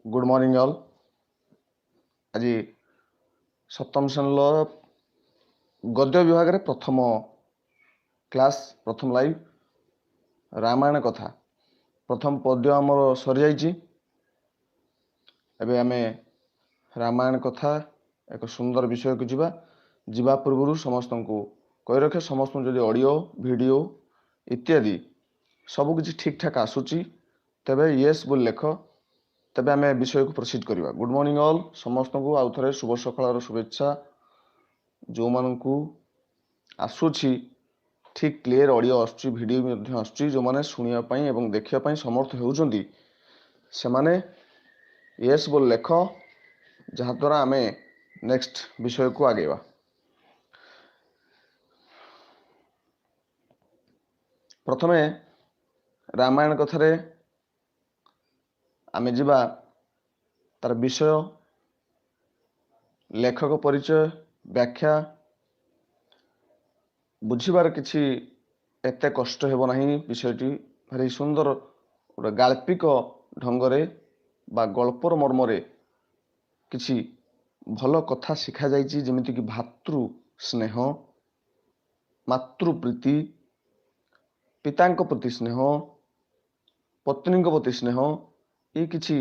Good morning all. आज सप्तम श्रेणी गद्य विभाग रे प्रथम क्लास प्रथम लाइव रामायण कथा प्रथम पद्य आमर सरी जाइए। एबे आमे रामायण कथा एक सुंदर विषय को जीवा पूर्व समस्त को कही रखे समस्त जदि ऑडियो वीडियो इत्यादि सबकि ठीक ठाक आसूची तेबे येस बोल लेख तेबे आमे विषय को प्रोसीड करवा। गुड मॉर्निंग ऑल समस्त को आउ थे शुभ सकाळ शुभेच्छा। जो मानू आसूची ठीक क्लियर ऑडियो आसुची वीडियो आसुची जो माने सुनिया एवं देखिया समर्थ होउचंदी से माने यस बोल लेख जहाँ द्वारा आमे नेक्स्ट विषय को आगेवा। प्रथमे रामायण कथारे आमे जिबा तार विषय लेखक परिचय व्याख्या बुझीबार किछि एते कष्ट हेबो नाही। विषयटी भारी सुंदर गोटे गाल्पिक ढंगरे बा गल्पर मर्मरे किछि भल कथा शिखा जाइछि जेमिति कि भातृ स्नेह मातृप्रीति पितांक प्रति स्नेह पत्नी प्रति स्नेह ये किछि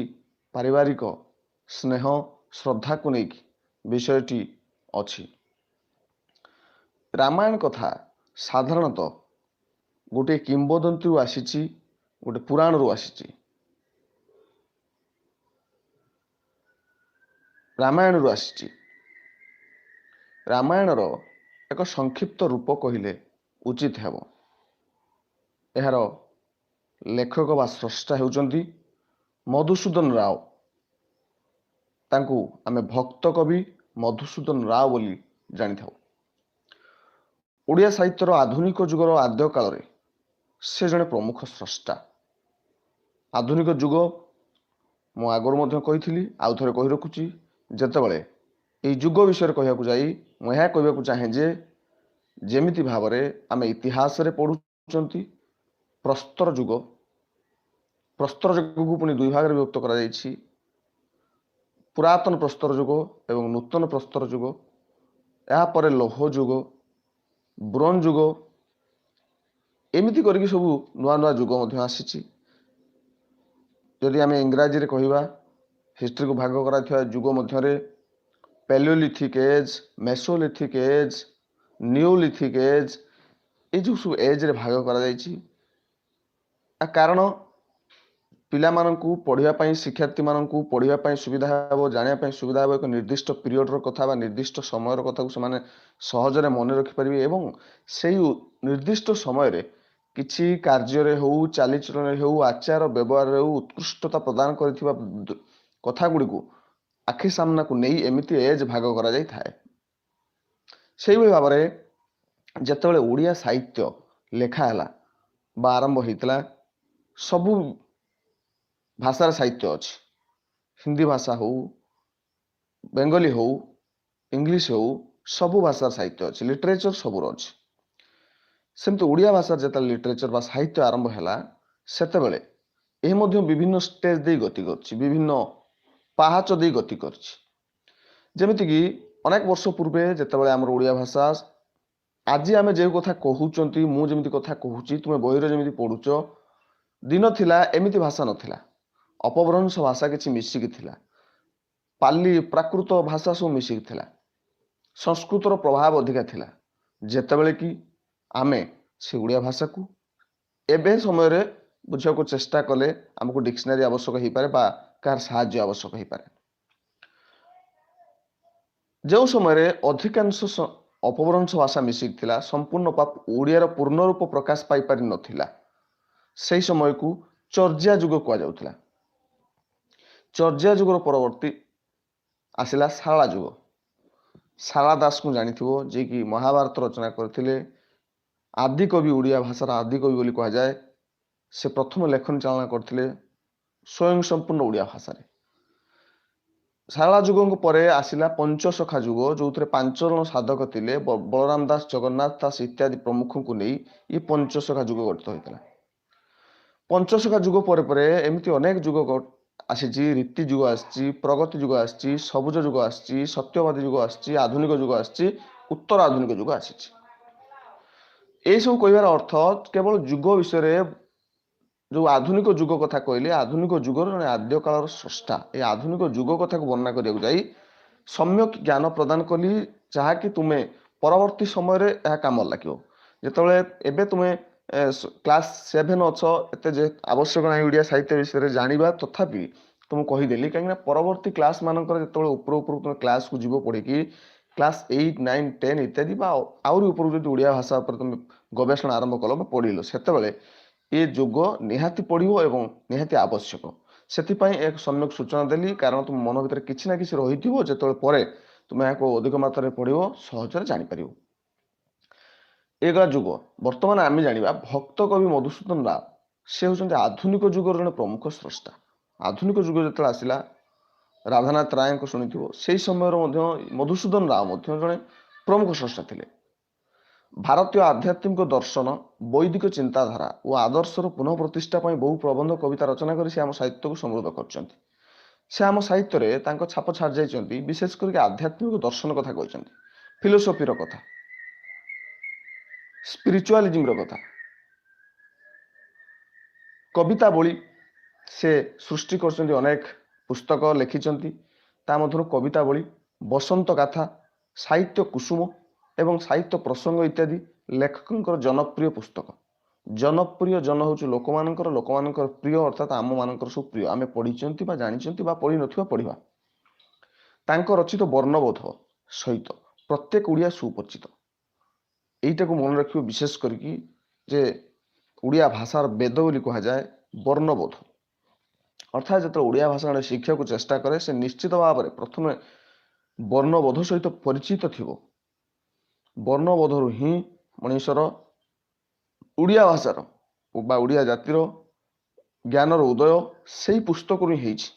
पारिवारिक स्नेह श्रद्धा को लेकिन विषयटी अछि। रामायण कथा साधारणतः गोटे किंबदंती आसी गोटे पुराण रू आसी रामायण रू आसी रामायण रो एक संक्षिप्त रूप कहले उचित हेबो। एहार लेखक बा स्रष्टा हेउचंती मधुसूदन राव। तांकू आमे भक्त कवि मधुसूदन राव बोली जानी थाउ। ओडिया साहित्यर आधुनिक जुगर आद्य काल से जड़े प्रमुख स्रष्टा। आधुनिक जुग मु आगर मध्य कही आउ थे कही रखुची जितेबाला ये जुग विषय कहवाक जाई मुझे कहवाक चाहे जे जेमिति भाव आम इतिहास रे पढ़ुचंती प्रस्तर जुग को पुणी दुई भाग विभक्त करा जायछि। पुरातन प्रस्तर जुग एवं नूतन प्रस्तर जुग या परे लौह जुग ब्रोंज जुग एमिति करके सब नुआ नुआ जुग आसी। जदि आम इंग्राजी रे कहवा हिस्ट्री को भाग करा जुग मध्य Paleolithic age Mesolithic age Neolithic age ये जो सब एज रे भाग करा जायछि। कारण पिला माननकु पढ़िया शिक्षार्थी माननकु पढ़िया सुविधा हे जाना सुविधा हे एक निर्दिष्ट पीरियड कथा बा निर्दिष्ट समय कथा को सहजरे मन रखिपारे एवं से निर्दिष्ट समय किछि कार्य हो चालीचलन हो आचार व्यवहार हो उत्कृष्टता प्रदान करिथिबा कथा गुडी को आखि सामना को नहीं एमिति एज भाग करा जाय थाए। सेहि भाव में जेतेबेले ओडिया साहित्य लेखा हला बा आरंभ होइतला सबु भाषार साहित्य अच्छी हिंदी भाषा हो बेंगली हो इंग्लिश हो सबु भाषार साहित्य अच्छी लिटरेचर सबुर अच्छी। सेमती ओडिया भाषा जेता लिटरेचर बा साहित्य आरंभ हैला सेतेबेले एही मध्य विभिन्न स्टेज दे गति करछि विभिन्न पाहाच दे गति करछि। जेमिति कि अनेक वर्ष पूर्वे जेतेबेले हमर ओडिया भाषा आज आमे जे कथा कहउचंती मु जेमिति कथा कहउची तुमे बहिरे जेमिति पढुच दिन थिला एमिति भाषा नथिला। अपभ्रंश भाषा किछि मिसिकी थिला पाली प्राकृत भाषा सब मिसिकी थिला संस्कृतर प्रभाव अधिका थिला। जेतेबेले कि आमे से ओडिया भाषा को एबे समय रे बुझा को चेष्टा कले हमको डिक्शनरी आवश्यक हो पारे बा कार साहाय्य आवश्यक हो पारे। जो समय रे अधिकांश अपभ्रंश भाषा मिसिकी थिला संपूर्ण पाप ओडियार पूर्ण रूप प्रकाश पाई पारि नथिला से समय को चर्या जुग कहा जाउथिला। चर्या जुगर परवर्ती आसिला शाला जुग। शाला दास को जानी जे कि महाभारत रचना करथिले आदि कवि ओडिया भाषार आदि कवि बोली कहा जाए। से प्रथम लेखन चालना करथिले स्वयं संपूर्ण ओडिया भाषा रे। शाला जुग परे आसिला पंचसखा जुग जो पांच जन साधक थिले बलराम दास जगन्नाथ दास इत्यादि प्रमुख को नहीं ये पंचसखा जुग गठित होता। पंचसखा जुग परे परे एमती अनेक जुग ଆସିଛି, ରୀତି ଯୁଗ ଆସିଛି, ପ୍ରଗତି ଯୁଗ ଆସିଛି, ସବୁଜ ଯୁଗ ଆସିଛି, ସତ୍ୟବାଦୀ ଯୁଗ ଆସିଛି, ଆଧୁନିକ ଯୁଗ ଆସିଛି, ଉତ୍ତର ଆଧୁନିକ ଯୁଗ ଆସିଛି। ଏଇସବୁ କହିବାର ଅର୍ଥ କେବଳ ଯୁଗ ବିଷୟରେ, ଯୋଉ ଆଧୁନିକ ଯୁଗ କଥା କହିଲେ, ଆଧୁନିକ ଯୁଗର ଜଣେ ଆଦ୍ୟ କାଳର ସ୍ରଷ୍ଟା, এই ଆଧୁନିକ ଯୁଗ କଥାକୁ ବର୍ଣ୍ଣନା କରିବାକୁ ଯାଇ ସମ୍ୟକ ଜ୍ଞାନ ପ୍ରଦାନ କଲି, ଯାହାକି ତୁମେ ପରବର୍ତ୍ତୀ ସମୟରେ ଏହା କାମରେ ଲାଗିବ। ଯେତେବେଳେ ଏବେ ତୁମେ କ୍ଲାସ 7 ଅଛ, ଏତେ ଯେ ଆବଶ୍ୟକ ନାହିଁ ଓଡ଼ିଆ ସାହିତ୍ୟ ବିଷୟରେ ଜାଣିବା, ତଥାପି ତୁମକୁ କହିଦେଲି କାହିଁକିନା ପରବର୍ତ୍ତୀ କ୍ଲାସ ମାନଙ୍କରେ ଯେତେବେଳେ ଉପର ଉପରକୁ ତୁମେ କ୍ଲାସକୁ ଯିବ ପଢ଼ିକି, କ୍ଲାସ 8, 9, 10 ଇତ୍ୟାଦି ବା ଆହୁରି ଉପରକୁ ଯଦି ଓଡ଼ିଆ ଭାଷା ଉପରେ ତୁମେ ଗବେଷଣା ଆରମ୍ଭ କଲ ବା ପଢ଼ିଲ, ସେତେବେଳେ ଏ ଯୁଗ ନିହାତି ପଢ଼ିବ ଏବଂ ନିହାତି ଆବଶ୍ୟକ। ସେଥିପାଇଁ ଏକ ସମ୍ୟକ ସୂଚନା ଦେଲି, କାରଣ ତୁମ ମନ ଭିତରେ କିଛି ନା କିଛି ରହିଥିବ, ଯେତେବେଳେ ପରେ ତୁମେ ଏହାକୁ ଅଧିକ ମାତ୍ରାରେ ପଢ଼ିବ, ସହଜରେ ଜାଣିପାରିବ। ଏଗା ଯୁଗ ବର୍ତ୍ତମାନ ଆମେ ଜାଣିବା ଭକ୍ତ କବି ମଧୁସୂଦନ ରାଓ, ସେ ହେଉଛନ୍ତି ଆଧୁନିକ ଯୁଗର ଜଣେ ପ୍ରମୁଖ ସ୍ରଷ୍ଟା। ଆଧୁନିକ ଯୁଗ ଯେତେବେଳେ ଆସିଲା, ରାଧାନାଥ ରାୟଙ୍କୁ ଶୁଣିଥିବ, ସେହି ସମୟର ମଧ୍ୟ ମଧୁସୂଦନ ରାଓ ମଧ୍ୟ ଜଣେ ପ୍ରମୁଖ ସ୍ରଷ୍ଟା ଥିଲେ। ଭାରତୀୟ ଆଧ୍ୟାତ୍ମିକ ଦର୍ଶନ, ବୈଦିକ ଚିନ୍ତାଧାରା ଓ ଆଦର୍ଶର ପୁନଃ ପ୍ରତିଷ୍ଠା ପାଇଁ ବହୁ ପ୍ରବନ୍ଧ କବିତା ରଚନା କରି ସେ ଆମ ସାହିତ୍ୟକୁ ସମୃଦ୍ଧ କରିଛନ୍ତି। ସେ ଆମ ସାହିତ୍ୟରେ ତାଙ୍କ ଛାପ ଛାଡ଼ି ଯାଇଛନ୍ତି, ବିଶେଷ କରିକି ଆଧ୍ୟାତ୍ମିକ ଦର୍ଶନ କଥା କହିଛନ୍ତି, ଫିଲୋସଫିର କଥା, ସ୍ପିରିଚୁଆଲିଜିମର କଥା। କବିତା ବଳି ସେ ସୃଷ୍ଟି କରିଛନ୍ତି, ଅନେକ ପୁସ୍ତକ ଲେଖିଛନ୍ତି, ତା ମଧ୍ୟରୁ କବିତା ବଳି, ବସନ୍ତ ଗାଥା, ସାହିତ୍ୟ କୁସୁମ ଏବଂ ସାହିତ୍ୟ ପ୍ରସଙ୍ଗ ଇତ୍ୟାଦି ଲେଖକଙ୍କର ଜନପ୍ରିୟ ପୁସ୍ତକ। ଜନପ୍ରିୟ, ଜନ ହେଉଛି ଲୋକମାନଙ୍କର, ଲୋକମାନଙ୍କର ପ୍ରିୟ ଅର୍ଥାତ୍ ଆମମାନଙ୍କର ସବୁ ପ୍ରିୟ, ଆମେ ପଢ଼ିଛନ୍ତି ବା ଜାଣିଛନ୍ତି ବା ପଢ଼ିନଥିବା ପଢ଼ିବା। ତାଙ୍କ ରଚିତ ବର୍ଣ୍ଣବୋଧ ସହିତ ପ୍ରତ୍ୟେକ ଓଡ଼ିଆ ସୁପରିଚିତ। এইটাକୁ ମନେ ରଖିବ, ବିଶେଷ କରିକି ଯେ ଓଡ଼ିଆ ଭାଷାର ବେଦ ବୋଲି କୁହାଯାଏ ବର୍ଣ୍ଣବୋଧ। ଅର୍ଥାତ୍ ଯେତେବେଳେ ଓଡ଼ିଆ ଭାଷା ଜଣେ ଶିକ୍ଷିବାକୁ ଚେଷ୍ଟା କରେ, ସେ ନିଶ୍ଚିତ ଭାବରେ ପ୍ରଥମେ ବର୍ଣ୍ଣବୋଧ ସହିତ ପରିଚିତ ଥିବ। ବର୍ଣ୍ଣବୋଧରୁ ହିଁ ମଣିଷର ଓଡ଼ିଆ ଭାଷାର ବା ଓଡ଼ିଆ ଜାତିର ଜ୍ଞାନର ଉଦୟ ସେଇ ପୁସ୍ତକରୁ ହିଁ ହେଇଛି,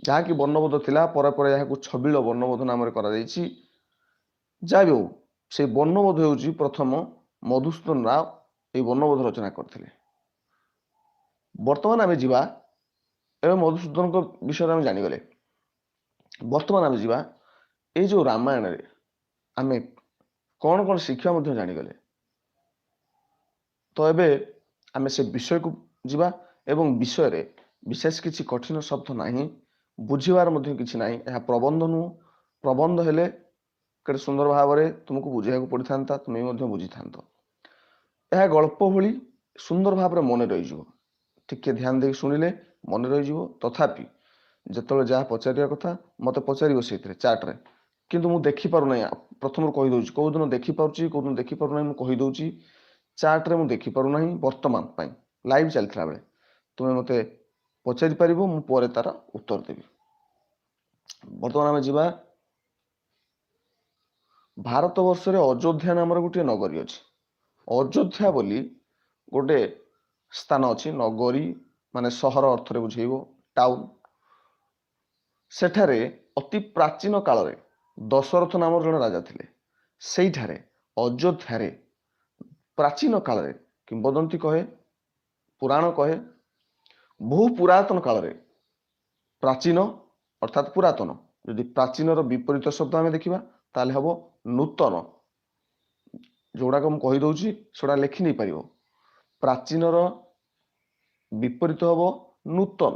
ଯାହାକି ବର୍ଣ୍ଣବୋଧ ଥିଲା, ପରେ ପରେ ଏହାକୁ ଛବିଳ ବର୍ଣ୍ଣବୋଧ ନାମରେ କରାଯାଇଛି। ଯାହା ବି ହଉ, ସେଇ ବର୍ଣ୍ଣବୋଧ ହେଉଛି ପ୍ରଥମ ମଧୁସୂଦନ ରାଓ ଏହି ବର୍ଣ୍ଣବୋଧ ରଚନା କରିଥିଲେ। ବର୍ତ୍ତମାନ ଆମେ ଯିବା, ଏବେ ମଧୁସୂଦନଙ୍କ ବିଷୟରେ ଆମେ ଜାଣିଗଲେ, ବର୍ତ୍ତମାନ ଆମେ ଯିବା ଏଇ ଯେଉଁ ରାମାୟଣରେ ଆମେ କ'ଣ କ'ଣ ଶିକ୍ଷା ମଧ୍ୟ ଜାଣିଗଲେ। ତ ଏବେ ଆମେ ସେ ବିଷୟକୁ ଯିବା, ଏବଂ ବିଷୟରେ ବିଶେଷ କିଛି କଠିନ ଶବ୍ଦ ନାହିଁ, ବୁଝିବାର ମଧ୍ୟ କିଛି ନାହିଁ। ଏହା ପ୍ରବନ୍ଧ ନୁହଁ, ପ୍ରବନ୍ଧ ହେଲେ କେତେ ସୁନ୍ଦର ଭାବରେ ତୁମକୁ ବୁଝିବାକୁ ପଡ଼ିଥାନ୍ତା, ତୁମେ ମଧ୍ୟ ବୁଝିଥାନ୍ତ। ଏହା ଗଳ୍ପ ଭଳି ସୁନ୍ଦର ଭାବରେ ମନେ ରହିଯିବ, ଟିକେ ଧ୍ୟାନ ଦେଇକି ଶୁଣିଲେ ମନେ ରହିଯିବ। ତଥାପି ଯେତେବେଳେ ଯାହା ପଚାରିବା କଥା ମୋତେ ପଚାରିବ ସେଇଥିରେ ଚାର୍ଟରେ, କିନ୍ତୁ ମୁଁ ଦେଖିପାରୁନାହିଁ, ପ୍ରଥମରୁ କହିଦେଉଛି, କେଉଁଦିନ ଦେଖିପାରୁଛି କେଉଁଦିନ ଦେଖିପାରୁନାହିଁ ମୁଁ କହିଦେଉଛି। ଚାର୍ଟରେ ମୁଁ ଦେଖିପାରୁନାହିଁ ବର୍ତ୍ତମାନ ପାଇଁ, ଲାଇଭ୍ ଚାଲିଥିଲା ବେଳେ ତୁମେ ମୋତେ ପଚାରି ପାରିବ, ମୁଁ ପରେ ତାର ଉତ୍ତର ଦେବି। ବର୍ତ୍ତମାନ ଆମେ ଯିବା, ଭାରତ ବର୍ଷରେ ଅଯୋଧ୍ୟା ନାମର ଗୋଟିଏ ନଗରୀ ଅଛି। ଅଯୋଧ୍ୟା ବୋଲି ଗୋଟେ ସ୍ଥାନ ଅଛି, ନଗରୀ ମାନେ ସହର ଅର୍ଥରେ ବୁଝେଇବ, ଟାଉନ। ସେଠାରେ ଅତି ପ୍ରାଚୀନ କାଳରେ ଦଶରଥ ନାମର ଜଣେ ରାଜା ଥିଲେ। ସେଇଠାରେ ଅଯୋଧ୍ୟାରେ ପ୍ରାଚୀନ କାଳରେ, କିମ୍ବଦନ୍ତୀ କହେ, ପୁରାଣ କହେ, ବହୁ ପୁରାତନ କାଳରେ, ପ୍ରାଚୀନ ଅର୍ଥାତ୍ ପୁରାତନ, ଯଦି ପ୍ରାଚୀନର ବିପରୀତ ଶବ୍ଦ ଆମେ ଦେଖିବା ତାହେଲେ ହେବ ନୂତନ। ଯୋଉଗୁଡ଼ାକ ମୁଁ କହିଦେଉଛି ସେଗୁଡ଼ା ଲେଖି ନେଇପାରିବ। ପ୍ରାଚୀନର ବିପରୀତ ହେବ ନୂତନ।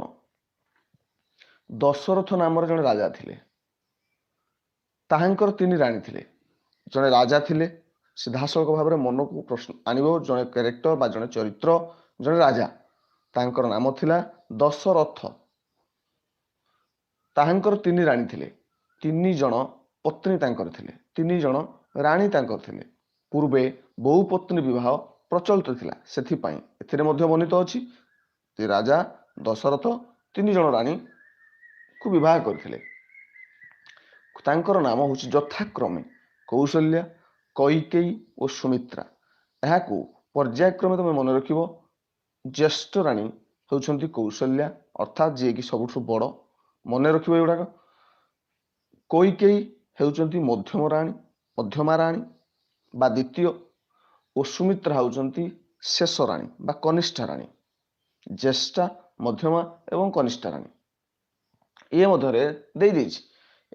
ଦଶରଥ ନାମରେ ଜଣେ ରାଜା ଥିଲେ, ତାହାଙ୍କର 3 ରାଣୀ ଥିଲେ। ଜଣେ ରାଜା ଥିଲେ, ସିଧାସଳଖ ଭାବରେ ମନକୁ ପ୍ରଶ୍ନ ଆଣିବ, ଜଣେ କ୍ୟାରେକ୍ଟର ବା ଜଣେ ଚରିତ୍ର, ଜଣେ ରାଜା, ତାଙ୍କର ନାମ ଥିଲା ଦଶରଥ। ତାହାଙ୍କର 3 ରାଣୀ ଥିଲେ, 3 ଜଣ ପତ୍ନୀ ତାଙ୍କର ଥିଲେ, 3 ଜଣ ରାଣୀ ତାଙ୍କର ଥିଲେ। ପୂର୍ବେ ବହୁ ପତ୍ନୀ ବିବାହ ପ୍ରଚଳିତ ଥିଲା, ସେଥିପାଇଁ ଏଥିରେ ମଧ୍ୟ ବର୍ଣ୍ଣିତ ଅଛି ଯେ ରାଜା ଦଶରଥ 3 ଜଣ ରାଣୀକୁ ବିବାହ କରିଥିଲେ। ତାଙ୍କର ନାମ ହେଉଛି ଯଥାକ୍ରମେ କୌଶଲ୍ୟା, କୈକେୟୀ ଓ ସୁମିତ୍ରା। ଏହାକୁ ପର୍ଯ୍ୟାୟକ୍ରମେ ତମେ ମନେ ରଖିବ। ଜ୍ୟେଷ୍ଠ ରାଣୀ ହେଉଛନ୍ତି କୌଶଲ୍ୟା, ଅର୍ଥାତ୍ ଯିଏକି ସବୁଠୁ ବଡ଼, ମନେ ରଖିବ ଏଗୁଡ଼ାକ। କୈକେୟୀ ହେଉଛନ୍ତି ମଧ୍ୟମା ରାଣୀ ବା ଦ୍ୱିତୀୟ, ଓ ସୁମିତ୍ରା ହେଉଛନ୍ତି ଶେଷ ରାଣୀ ବା କନିଷ୍ଠ ରାଣୀ। ଜ୍ୟେଷ୍ଠା, ମଧ୍ୟମା ଏବଂ କନିଷ୍ଠ ରାଣୀ। ଏ ମଧ୍ୟରେ ଦେଇଛି।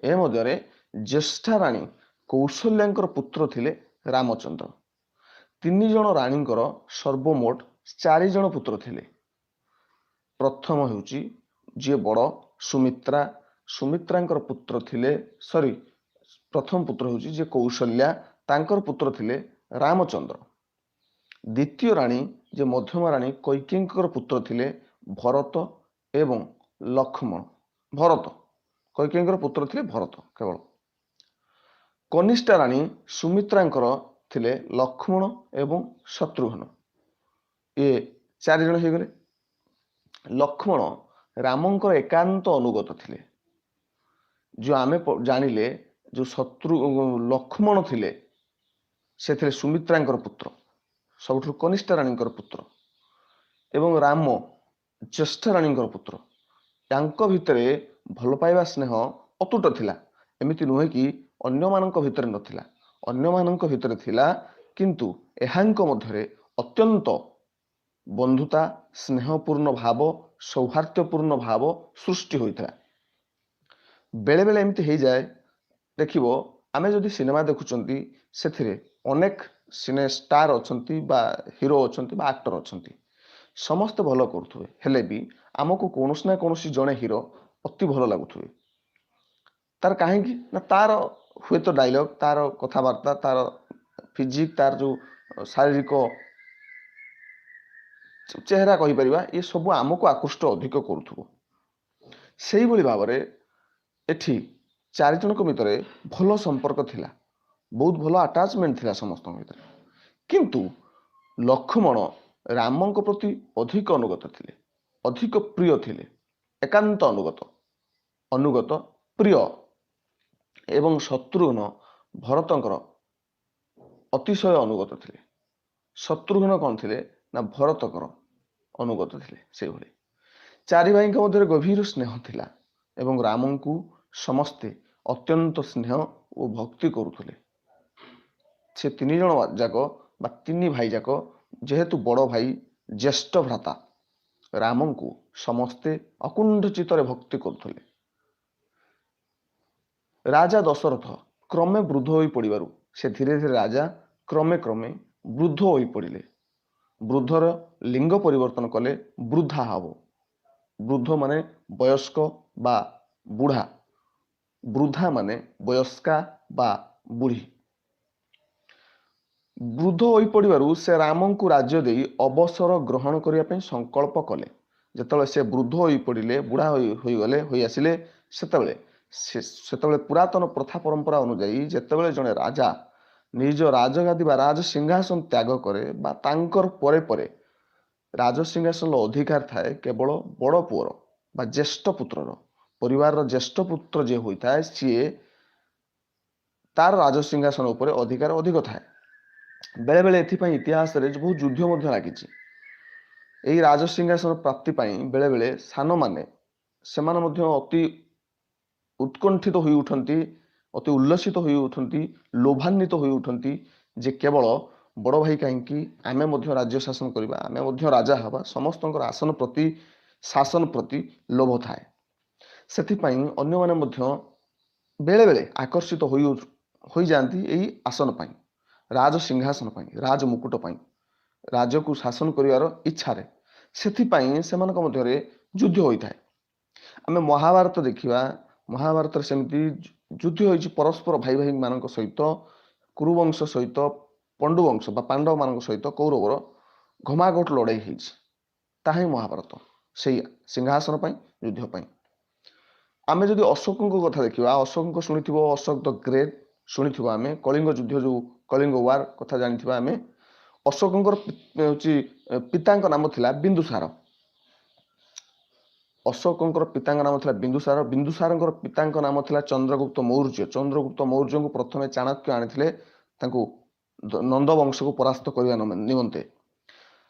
ଏ ମଧ୍ୟରେ ଜ୍ୟେଷ୍ଠା ରାଣୀ କୌଶଲ୍ୟାଙ୍କର ପୁତ୍ର ଥିଲେ ରାମଚନ୍ଦ୍ର। 3 ଜଣ ରାଣୀଙ୍କର ସର୍ବମୋଟ 4 ଜଣ ପୁତ୍ର ଥିଲେ। ପ୍ରଥମ ହେଉଛି ଯିଏ ବଡ଼ ସୁମିତ୍ରା। ସୁମିତ୍ରାଙ୍କର ପୁତ୍ର ଥିଲେ ପ୍ରଥମ ପୁତ୍ର ହେଉଛି ଯିଏ କୌଶଲ୍ୟା, ତାଙ୍କର ପୁତ୍ର ଥିଲେ ରାମଚନ୍ଦ୍ର। ଦ୍ୱିତୀୟ ରାଣୀ ଯେ ମଧ୍ୟମ ରାଣୀ କୈକେୟୀଙ୍କର ପୁତ୍ର ଥିଲେ ଭରତ ଏବଂ ଲକ୍ଷ୍ମଣ। କୈକେୟୀଙ୍କର ପୁତ୍ର ଥିଲେ ଭରତ କେବଳ। କନିଷ୍ଠା ରାଣୀ ସୁମିତ୍ରାଙ୍କର ଥିଲେ ଲକ୍ଷ୍ମଣ ଏବଂ ଶତ୍ରୁଘ୍ନ। ଏ 4 ଜଣ ହେଇଗଲେ। ଲକ୍ଷ୍ମଣ ରାମଙ୍କର ଏକାନ୍ତ ଅନୁଗତ ଥିଲେ। ଯେଉଁ ଆମେ ଜାଣିଲେ ଯେଉଁ ଲକ୍ଷ୍ମଣ ଥିଲେ ସେ ଥିଲେ ସୁମିତ୍ରାଙ୍କର ପୁତ୍ର, ସବୁଠାରୁ କନିଷ୍ଠ ରାଣୀଙ୍କର ପୁତ୍ର, ଏବଂ ରାମ ଜ୍ୟେଷ୍ଠ ରାଣୀଙ୍କର ପୁତ୍ର। ତାଙ୍କ ଭିତରେ ଭଲ ପାଇବା ସ୍ନେହ ଅତୁଟ ଥିଲା। ଏମିତି ନୁହେଁ କି ଅନ୍ୟମାନଙ୍କ ଭିତରେ ନଥିଲା, ଅନ୍ୟମାନଙ୍କ ଭିତରେ ଥିଲା, କିନ୍ତୁ ଏହାଙ୍କ ମଧ୍ୟରେ ଅତ୍ୟନ୍ତ ବନ୍ଧୁତା, ସ୍ନେହପୂର୍ଣ୍ଣ ଭାବ, ସୌହାର୍ଦ୍ଦ୍ୟପୂର୍ଣ୍ଣ ଭାବ ସୃଷ୍ଟି ହୋଇଥିଲା। ବେଳେବେଳେ ଏମିତି ହେଇଯାଏ, ଦେଖିବ ଆମେ ଯଦି ସିନେମା ଦେଖୁଛନ୍ତି ସେଥିରେ ଅନେକ ସିନେ ଷ୍ଟାର ଅଛନ୍ତି ବା ହିରୋ ଅଛନ୍ତି ବା ଆକ୍ଟର ଅଛନ୍ତି, ସମସ୍ତେ ଭଲ କରୁଥିବେ, ହେଲେ ବି ଆମକୁ କୌଣସି ନା କୌଣସି ଜଣେ ହିରୋ ଅତି ଭଲ ଲାଗୁଥିବେ। ତାର କାହିଁକି ନା ତାର ହୁଏତ ଡାଇଲଗ, ତାର କଥାବାର୍ତ୍ତା, ତାର ଫିଜିକ୍, ତାର ଯେଉଁ ଶାରୀରିକ ଚେହେରା କହିପାରିବା, ଏ ସବୁ ଆମକୁ ଆକୃଷ୍ଟ ଅଧିକ କରୁଥିବ। ସେଇଭଳି ଭାବରେ ଏଠି 4 ଜଣଙ୍କ ଭିତରେ ଭଲ ସମ୍ପର୍କ ଥିଲା, ବହୁତ ଭଲ ଆଟାଚମେଣ୍ଟ ଥିଲା ସମସ୍ତଙ୍କ ଭିତରେ। କିନ୍ତୁ ଲକ୍ଷ୍ମଣ ରାମଙ୍କ ପ୍ରତି ଅଧିକ ଅନୁଗତ ଥିଲେ, ଅଧିକ ପ୍ରିୟ ଥିଲେ, ଏକାନ୍ତ ଅନୁଗତ ପ୍ରିୟ। ଏବଂ ଶତ୍ରୁଘ୍ନ ଭରତଙ୍କର ଅତିଶୟ ଅନୁଗତ ଥିଲେ। ଶତ୍ରୁଘ୍ନ କ'ଣ ଥିଲେ ନା ଭରତଙ୍କର ଅନୁଗତ ଥିଲେ। ସେଇଭଳି 4 ଭାଇଙ୍କ ମଧ୍ୟରେ ଗଭୀର ସ୍ନେହ ଥିଲା ଏବଂ ରାମଙ୍କୁ ସମସ୍ତେ ଅତ୍ୟନ୍ତ ସ୍ନେହ ଓ ଭକ୍ତି କରୁଥିଲେ। ସେ 3 ଜଣ ଯାକ ବା 3 ଭାଇ ଯାକ ଯେହେତୁ ବଡ଼ ଭାଇ, ଜ୍ୟେଷ୍ଠ ଭ୍ରାତା, ରାମଙ୍କୁ ସମସ୍ତେ ଅକୁଣ୍ଠ ଚିତ୍ତରେ ଭକ୍ତି କରୁଥିଲେ। ରାଜା ଦଶରଥ କ୍ରମେ ବୃଦ୍ଧ ହୋଇ ପଡ଼ିବାରୁ ସେ ଧୀରେ ଧୀରେ ରାଜା କ୍ରମେ ବୃଦ୍ଧ ହୋଇ ପଡ଼ିଲେ। ବୃଦ୍ଧର ଲିଙ୍ଗ ପରିବର୍ତ୍ତନ କଲେ ବୃଦ୍ଧା ହେବ। ବୃଦ୍ଧ ମାନେ ବୟସ୍କ ବା ବୁଢ଼ା, ବୃଦ୍ଧା ମାନେ ବୟସ୍କା ବା ବୁଢ଼ୀ। ବୃଦ୍ଧ ହୋଇ ପଡ଼ିବାରୁ ସେ ରାମଙ୍କୁ ରାଜ୍ୟ ଦେଇ ଅବସର ଗ୍ରହଣ କରିବା ପାଇଁ ସଂକଳ୍ପ କଲେ। ଯେତେବେଳେ ସେ ବୃଦ୍ଧ ହୋଇ ପଡ଼ିଲେ, ବୁଢ଼ା ହୋଇ ଆସିଲେ, ସେତେବେଳେ ପୁରାତନ ପ୍ରଥା ପରମ୍ପରା ଅନୁଯାୟୀ ଯେତେବେଳେ ଜଣେ ରାଜା ନିଜ ରାଜଗାଦି ବା ରାଜ ସିଂହାସନ ତ୍ୟାଗ କରେ ବା ତାଙ୍କର ପରେ ପରେ ରାଜସିଂହାସନର ଅଧିକାର ଥାଏ କେବଳ ବଡ଼ ପୁଅର ବା ଜ୍ୟେଷ୍ଠ ପୁତ୍ରର। ପରିବାରର ଜ୍ୟେଷ୍ଠ ପୁତ୍ର ଯିଏ ହୋଇଥାଏ ସିଏ ତାର ରାଜସିଂହାସନ ଉପରେ ଅଧିକାର ଅଧିକ ଥାଏ। ବେଳେବେଳେ ଏଥିପାଇଁ ଇତିହାସରେ ବହୁତ ଯୁଦ୍ଧ ମଧ୍ୟ ଲାଗିଛି। ଏହି ରାଜସିଂହାସନ ପ୍ରାପ୍ତି ପାଇଁ ବେଳେବେଳେ ସାନମାନେ ସେମାନେ ମଧ୍ୟ ଅତି ଉତ୍କଣ୍ଠିତ ହୋଇ ଉଠନ୍ତି, ଅତି ଉଲ୍ଲସିତ ହୋଇ ଉଠନ୍ତି, ଲୋଭାନ୍ୱିତ ହୋଇ ଉଠନ୍ତି ଯେ କେବଳ ବଡ଼ ଭାଇ କାହିଁକି, ଆମେ ମଧ୍ୟ ରାଜ୍ୟ ଶାସନ କରିବା, ଆମେ ମଧ୍ୟ ରାଜା ହେବା। ସମସ୍ତଙ୍କର ଶାସନ ପ୍ରତି ଲୋଭ ଥାଏ। ସେଥିପାଇଁ ଅନ୍ୟମାନେ ମଧ୍ୟ ବେଳେବେଳେ ଆକର୍ଷିତ ହୋଇଯାଆନ୍ତି ଏହି ଆସନ ପାଇଁ, ରାଜ ସିଂହାସନ ପାଇଁ, ରାଜ ମୁକୁଟ ପାଇଁ, ରାଜ୍ୟକୁ ଶାସନ କରିବାର ଇଚ୍ଛାରେ। ସେଥିପାଇଁ ସେମାନଙ୍କ ମଧ୍ୟରେ ଯୁଦ୍ଧ ହୋଇଥାଏ। ଆମେ ମହାଭାରତ ଦେଖିବା, ମହାଭାରତରେ ସେମିତି ଯୁଦ୍ଧ ହୋଇଛି ପରସ୍ପର ଭାଇ ଭାଇମାନଙ୍କ ସହିତ, କୁରୁବଂଶ ସହିତ ପଣ୍ଡୁବଂଶ ବା ପାଣ୍ଡବମାନଙ୍କ ସହିତ କୌରବର ଘମାଘୋଟ ଲଢ଼େଇ ହେଇଛି। ତାହା ହିଁ ମହାଭାରତ, ସେଇ ସିଂହାସନ ପାଇଁ, ଯୁଦ୍ଧ ପାଇଁ। ଆମେ ଯଦି ଅଶୋକଙ୍କ କଥା ଦେଖିବା, ଅଶୋକଙ୍କ ଶୁଣିଥିବ, ଅଶୋକ ଦ ଗ୍ରେଟ୍ ଶୁଣିଥିବ ଆମେ, କଳିଙ୍ଗ ଯୁଦ୍ଧ ଯେଉଁ କଳିଙ୍ଗ ୱାର କଥା ଜାଣିଥିବା ଆମେ। ଅଶୋକଙ୍କର ପିତାଙ୍କ ନାମ ଥିଲା ବିନ୍ଦୁସାର। ଅଶୋକଙ୍କର ପିତାଙ୍କ ନାମ ଥିଲା ବିନ୍ଦୁସାର। ବିନ୍ଦୁସାରଙ୍କର ପିତାଙ୍କ ନାମ ଥିଲା ଚନ୍ଦ୍ରଗୁପ୍ତ ମୌର୍ଯ୍ୟ। ଚନ୍ଦ୍ରଗୁପ୍ତ ମୌର୍ଯ୍ୟଙ୍କୁ ପ୍ରଥମେ ଚାଣକ୍ୟ ଆଣିଥିଲେ ତାଙ୍କୁ ନନ୍ଦ ବଂଶକୁ ପରାସ୍ତ କରିବା ନିମନ୍ତେ।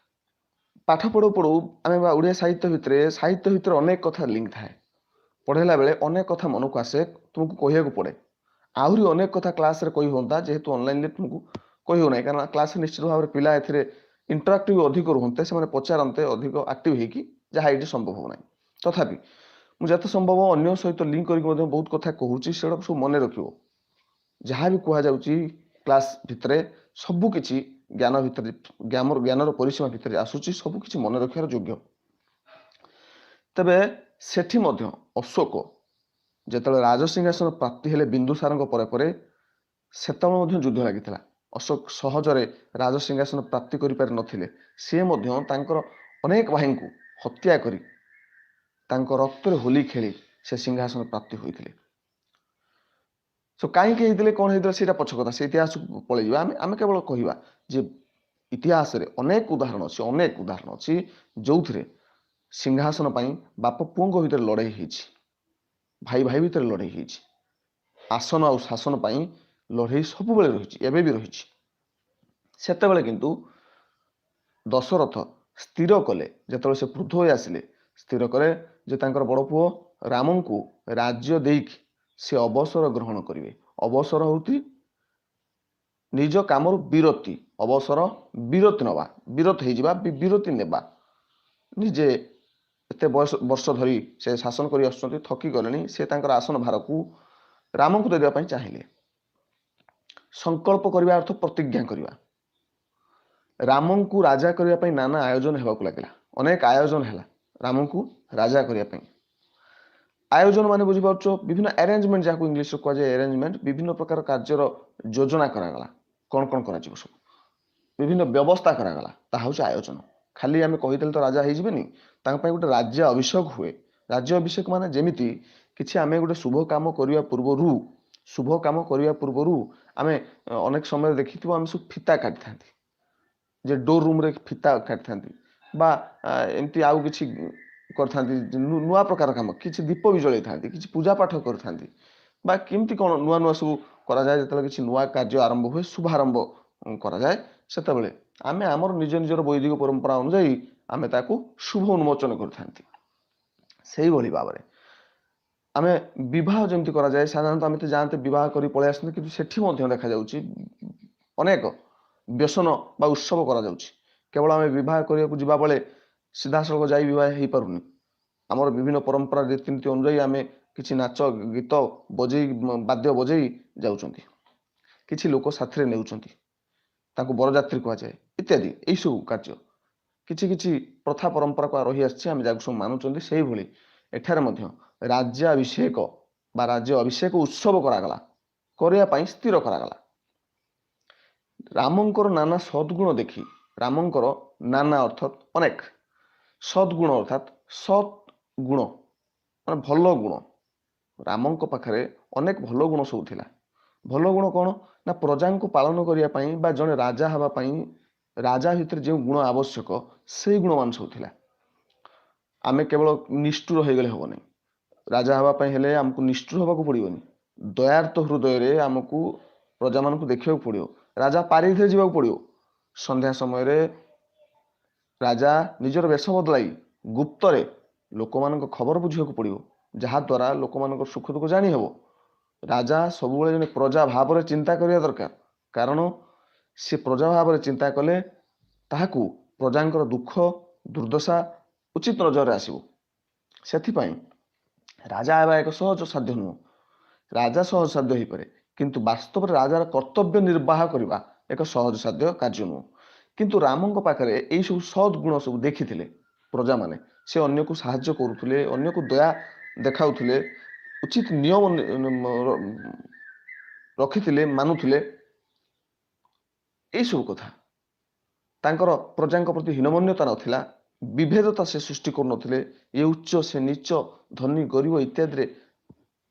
ପାଠ ପଢ଼ୁ ପଢ଼ୁ ଆମେ ଓଡ଼ିଆ ସାହିତ୍ୟ ଭିତରେ ଅନେକ କଥା ଲିଙ୍କ ଥାଏ। ପଢ଼େଇଲା ବେଳେ ଅନେକ କଥା ମନକୁ ଆସେ, ତୁମକୁ କହିବାକୁ ପଡ଼େ। ଆହୁରି ଅନେକ କଥା କ୍ଲାସରେ କହି ହୁଅନ୍ତା, ଯେହେତୁ ଅନଲାଇନରେ ତୁମକୁ କହି ହେଉନାହିଁ, କାରଣ କ୍ଲାସରେ ନିଶ୍ଚିତ ଭାବରେ ପିଲା ଏଥିରେ ଇଣ୍ଟରାକ୍ଟିଭ ଅଧିକ ରୁହନ୍ତେ, ସେମାନେ ପଚାରନ୍ତେ ଅଧିକ ଆକ୍ଟିଭ ହେଇକି, ଯାହା ଏଇଠି ସମ୍ଭବ ହେଉନାହିଁ। ତଥାପି ମୁଁ ଯେତେ ସମ୍ଭବ ଅନ୍ୟ ସହିତ ଲିଙ୍କ କରିକି ମଧ୍ୟ ବହୁତ କଥା କହୁଛି, ସେଗୁଡା ସବୁ ମନେ ରଖିବ। ଯାହା ବି କୁହାଯାଉଛି କ୍ଲାସ୍ ଭିତରେ ସବୁକିଛି ଜ୍ଞାନ ଭିତରେ ଜ୍ଞାନର ପରିସୀମା ଭିତରେ ଆସୁଛି, ସବୁକିଛି ମନେ ରଖିବାର ଯୋଗ୍ୟ। ତେବେ ସେଠି ମଧ୍ୟ ଅଶୋକ ଯେତେବେଳେ ରାଜସିଂହାସନ ପ୍ରାପ୍ତି ହେଲେ ବିନ୍ଦୁସାରଙ୍କ ପରେ ପରେ, ସେତେବେଳେ ମଧ୍ୟ ଯୁଦ୍ଧ ଲାଗିଥିଲା। ଅଶୋକ ସହଜରେ ରାଜସିଂହାସନ ପ୍ରାପ୍ତି କରିପାରିନଥିଲେ। ସେ ମଧ୍ୟ ତାଙ୍କର ଅନେକ ଭାଇଙ୍କୁ ହତ୍ୟା କରି ତାଙ୍କ ରକ୍ତରେ ହୋଲି ଖେଳି ସେ ସିଂହାସନ ପ୍ରାପ୍ତି ହୋଇଥିଲେ। କାହିଁକି ହେଇଥିଲେ, କ'ଣ ହେଇଥିଲେ, ସେଇଟା ପଛ କଥା, ସେ ଇତିହାସକୁ ପଳେଇଯିବା। ଆମେ କେବଳ କହିବା ଯେ ଇତିହାସରେ ଅନେକ ଉଦାହରଣ ଅଛି ଯୋଉଥିରେ ସିଂହାସନ ପାଇଁ ବାପ ପୁଅଙ୍କ ଭିତରେ ଲଢ଼େଇ ହେଇଛି, ଭାଇ ଭାଇ ଭିତରେ ଲଢ଼େଇ ହେଇଛି, ଆସନ ଆଉ ଶାସନ ପାଇଁ ଲଢ଼େଇ ସବୁବେଳେ ରହିଛି, ଏବେ ବି ରହିଛି। ସେତେବେଳେ କିନ୍ତୁ ଦଶରଥ ସ୍ଥିର କଲେ, ଯେତେବେଳେ ସେ ବୃଦ୍ଧ ହୋଇ ଆସିଲେ, ସ୍ଥିର କଲେ ଯେ ତାଙ୍କର ବଡ଼ ପୁଅ ରାମଙ୍କୁ ରାଜ୍ୟ ଦେଇକି ସେ ଅବସର ଗ୍ରହଣ କରିବେ। ଅବସର ହେଉଛି ନିଜ କାମରୁ ବିରତି, ଅବସର ବିରତି ନେବା, ବିରତ ହେଇଯିବା, ବିରତି ନେବା। ନିଜେ ଏତେ ବର୍ଷ ଧରି ସେ ଶାସନ କରି ଆସୁଛନ୍ତି, ଥକି ଗଲେଣି, ସେ ତାଙ୍କର ଆସନ ଭାରକୁ ରାମଙ୍କୁ ଦେବା ପାଇଁ ଚାହିଁଲେ। ସଂକଳ୍ପ କରିବା ଅର୍ଥ ପ୍ରତିଜ୍ଞା କରିବା। ରାମଙ୍କୁ ରାଜା କରିବା ପାଇଁ ନାନା ଆୟୋଜନ ହେବାକୁ ଲାଗିଲା, ଅନେକ ଆୟୋଜନ ହେଲା ରାମଙ୍କୁ ରାଜା କରିବା ପାଇଁ। ଆୟୋଜନ ମାନେ ବୁଝିପାରୁଛ, ବିଭିନ୍ନ ଆରେଞ୍ଜମେଣ୍ଟ, ଯାହାକୁ ଇଂଲିଶରେ କୁହାଯାଏ ଆରେଞ୍ଜମେଣ୍ଟ, ବିଭିନ୍ନ ପ୍ରକାର କାର୍ଯ୍ୟର ଯୋଜନା କରାଗଲା, କ'ଣ କ'ଣ କରାଯିବ ସବୁ ବିଭିନ୍ନ ବ୍ୟବସ୍ଥା କରାଗଲା, ତାହା ହେଉଛି ଆୟୋଜନ। ଖାଲି ଆମେ କହିଦେଲେ ତ ରାଜା ହେଇଯିବେନି, ତାଙ୍କ ପାଇଁ ଗୋଟେ ରାଜ୍ୟ ଅଭିଷେକ ହୁଏ। ରାଜ୍ୟ ଅଭିଷେକ ମାନେ ଯେମିତି କିଛି ଆମେ ଗୋଟେ ଶୁଭ କାମ କରିବା ପୂର୍ବରୁ ଆମେ ଅନେକ ସମୟରେ ଦେଖିଥିବ, ଆମେ ସବୁ ଫିତା କାଟିଥାନ୍ତି, ଯେ ଡୋର ରୁମ୍ରେ ଫିତା କାଟିଥାନ୍ତି, ବା ଏମିତି ଆଉ କିଛି କରିଥାନ୍ତି, ନୂଆ ପ୍ରକାର କାମ, କିଛି ଦୀପ ବି ଜଳେଇଥାନ୍ତି, କିଛି ପୂଜା ପାଠ କରିଥାନ୍ତି, ବା କେମିତି କ'ଣ ନୂଆ ନୂଆ ସବୁ କରାଯାଏ। ଯେତେବେଳେ କିଛି ନୂଆ କାର୍ଯ୍ୟ ଆରମ୍ଭ ହୁଏ, ଶୁଭାରମ୍ଭ କରାଯାଏ, ସେତେବେଳେ ଆମେ ଆମର ନିଜର ବୈଦିକ ପରମ୍ପରା ଅନୁଯାୟୀ ଆମେ ତାକୁ ଶୁଭ ଉନ୍ମୋଚନ କରିଥାନ୍ତି। ସେଇଭଳି ଭାବରେ ଆମେ ବିବାହ ଯେମିତି କରାଯାଏ, ସାଧାରଣତଃ ଆମେ ତ ଯାଆନ୍ତେ ବିବାହ କରି ପଳେଇ ଆସନ୍ତି, କିନ୍ତୁ ସେଠି ମଧ୍ୟ ଦେଖାଯାଉଛି ଅନେକ ବ୍ୟସନ ବା ଉତ୍ସବ କରାଯାଉଛି। କେବଳ ଆମେ ବିବାହ କରିବାକୁ ଯିବା ବେଳେ ସିଧାସଳଖ ଯାଇ ବିବାହ ହେଇପାରୁନି। ଆମର ବିଭିନ୍ନ ପରମ୍ପରା ରୀତିନୀତି ଅନୁଯାୟୀ ଆମେ କିଛି ନାଚ ଗୀତ ବଜେଇ, ବାଦ୍ୟ ବଜେଇ ଯାଉଛନ୍ତି, କିଛି ଲୋକ ସାଥିରେ ନେଉଛନ୍ତି, ତାଙ୍କୁ ବରଯାତ୍ରୀ କୁହାଯାଏ, ଇତ୍ୟାଦି। ଏଇସବୁ କାର୍ଯ୍ୟ କିଛି କିଛି ପ୍ରଥା ପରମ୍ପରା ରହିଆସିଛି, ଆମେ ଯାହାକୁ ସବୁ ମାନୁଛନ୍ତି। ସେଇଭଳି ଏଠାରେ ମଧ୍ୟ ରାଜ୍ୟାଭିଷେକ ବା ରାଜ୍ୟ ଅଭିଷେକ ଉତ୍ସବ କରିବା ପାଇଁ ସ୍ଥିର କରାଗଲା। ରାମଙ୍କର ନାନା ସଦ୍ଗୁଣ ଦେଖି, ରାମଙ୍କର ନାନା ଅର୍ଥାତ୍ ଅନେକ, ସଦ୍ଗୁଣ ଅର୍ଥାତ୍ ସତ୍ ଗୁଣ ମାନେ ଭଲ ଗୁଣ। ରାମଙ୍କ ପାଖରେ ଅନେକ ଭଲ ଗୁଣ ସବୁ ଥିଲା। ଭଲ ଗୁଣ କ'ଣ ନା, ପ୍ରଜାଙ୍କୁ ପାଳନ କରିବା ପାଇଁ ବା ଜଣେ ରାଜା ହେବା ପାଇଁ ରାଜା ଭିତରେ ଯେଉଁ ଗୁଣ ଆବଶ୍ୟକ, ସେଇ ଗୁଣମାନ ସବୁ ଥିଲା। ଆମେ କେବଳ ନିଷ୍ଠୁର ହେଇଗଲେ ହେବନି, ରାଜା ହେବା ପାଇଁ ହେଲେ ଆମକୁ ନିଷ୍ଠୁର ହେବାକୁ ପଡ଼ିବନି, ଦୟାର୍ଥ ହୃଦୟରେ ଆମକୁ ପ୍ରଜାମାନଙ୍କୁ ଦେଖିବାକୁ ପଡ଼ିବ। ରାଜା ପାରିଧିରେ ଯିବାକୁ ପଡ଼ିବ। ସନ୍ଧ୍ୟା ସମୟରେ ରାଜା ନିଜର ବେଶ ବଦଳାଇ ଗୁପ୍ତରେ ଲୋକମାନଙ୍କ ଖବର ବୁଝିବାକୁ ପଡ଼ିବ, ଯାହାଦ୍ୱାରା ଲୋକମାନଙ୍କର ସୁଖ ଦୁଃଖ ଜାଣି ହେବ। ରାଜା ସବୁବେଳେ ଜଣେ ପ୍ରଜା ଭାବରେ ଚିନ୍ତା କରିବା ଦରକାର, କାରଣ ସେ ପ୍ରଜା ଭାବରେ ଚିନ୍ତା କଲେ ତାହାକୁ ପ୍ରଜାଙ୍କର ଦୁଃଖ ଦୁର୍ଦ୍ଦଶା ଉଚିତ ନଜରରେ ଆସିବ। ସେଥିପାଇଁ ରାଜା ହେବା ଏକ ସହଜ ସାଧ୍ୟ ନୁହଁ। ରାଜା ସହଜ ସାଧ୍ୟ ହେଇପାରେ, କିନ୍ତୁ ବାସ୍ତବରେ ରାଜାର କର୍ତ୍ତବ୍ୟ ନିର୍ବାହ କରିବା ଏକ ସହଜ ସାଧ୍ୟ କାର୍ଯ୍ୟ ନୁହଁ। କିନ୍ତୁ ରାମଙ୍କ ପାଖରେ ଏଇ ସବୁ ସଦ୍ ଗୁଣ ସବୁ ଦେଖିଥିଲେ ପ୍ରଜାମାନେ। ସେ ଅନ୍ୟକୁ ସାହାଯ୍ୟ କରୁଥିଲେ, ଅନ୍ୟକୁ ଦୟା ଦେଖାଉଥିଲେ, ଉଚିତ ନିୟମ ରଖିଥିଲେ, ମାନୁଥିଲେ। ଏଇସବୁ କଥା ତାଙ୍କର ପ୍ରଜାଙ୍କ ପ୍ରତି ହୀନମନ୍ୟତା ନଥିଲା, ବିଭେଦତା ସେ ସୃଷ୍ଟି କରୁନଥିଲେ। ଏ ଉଚ୍ଚ ସେ ନିଚ, ଧନୀ ଗରିବ ଇତ୍ୟାଦିରେ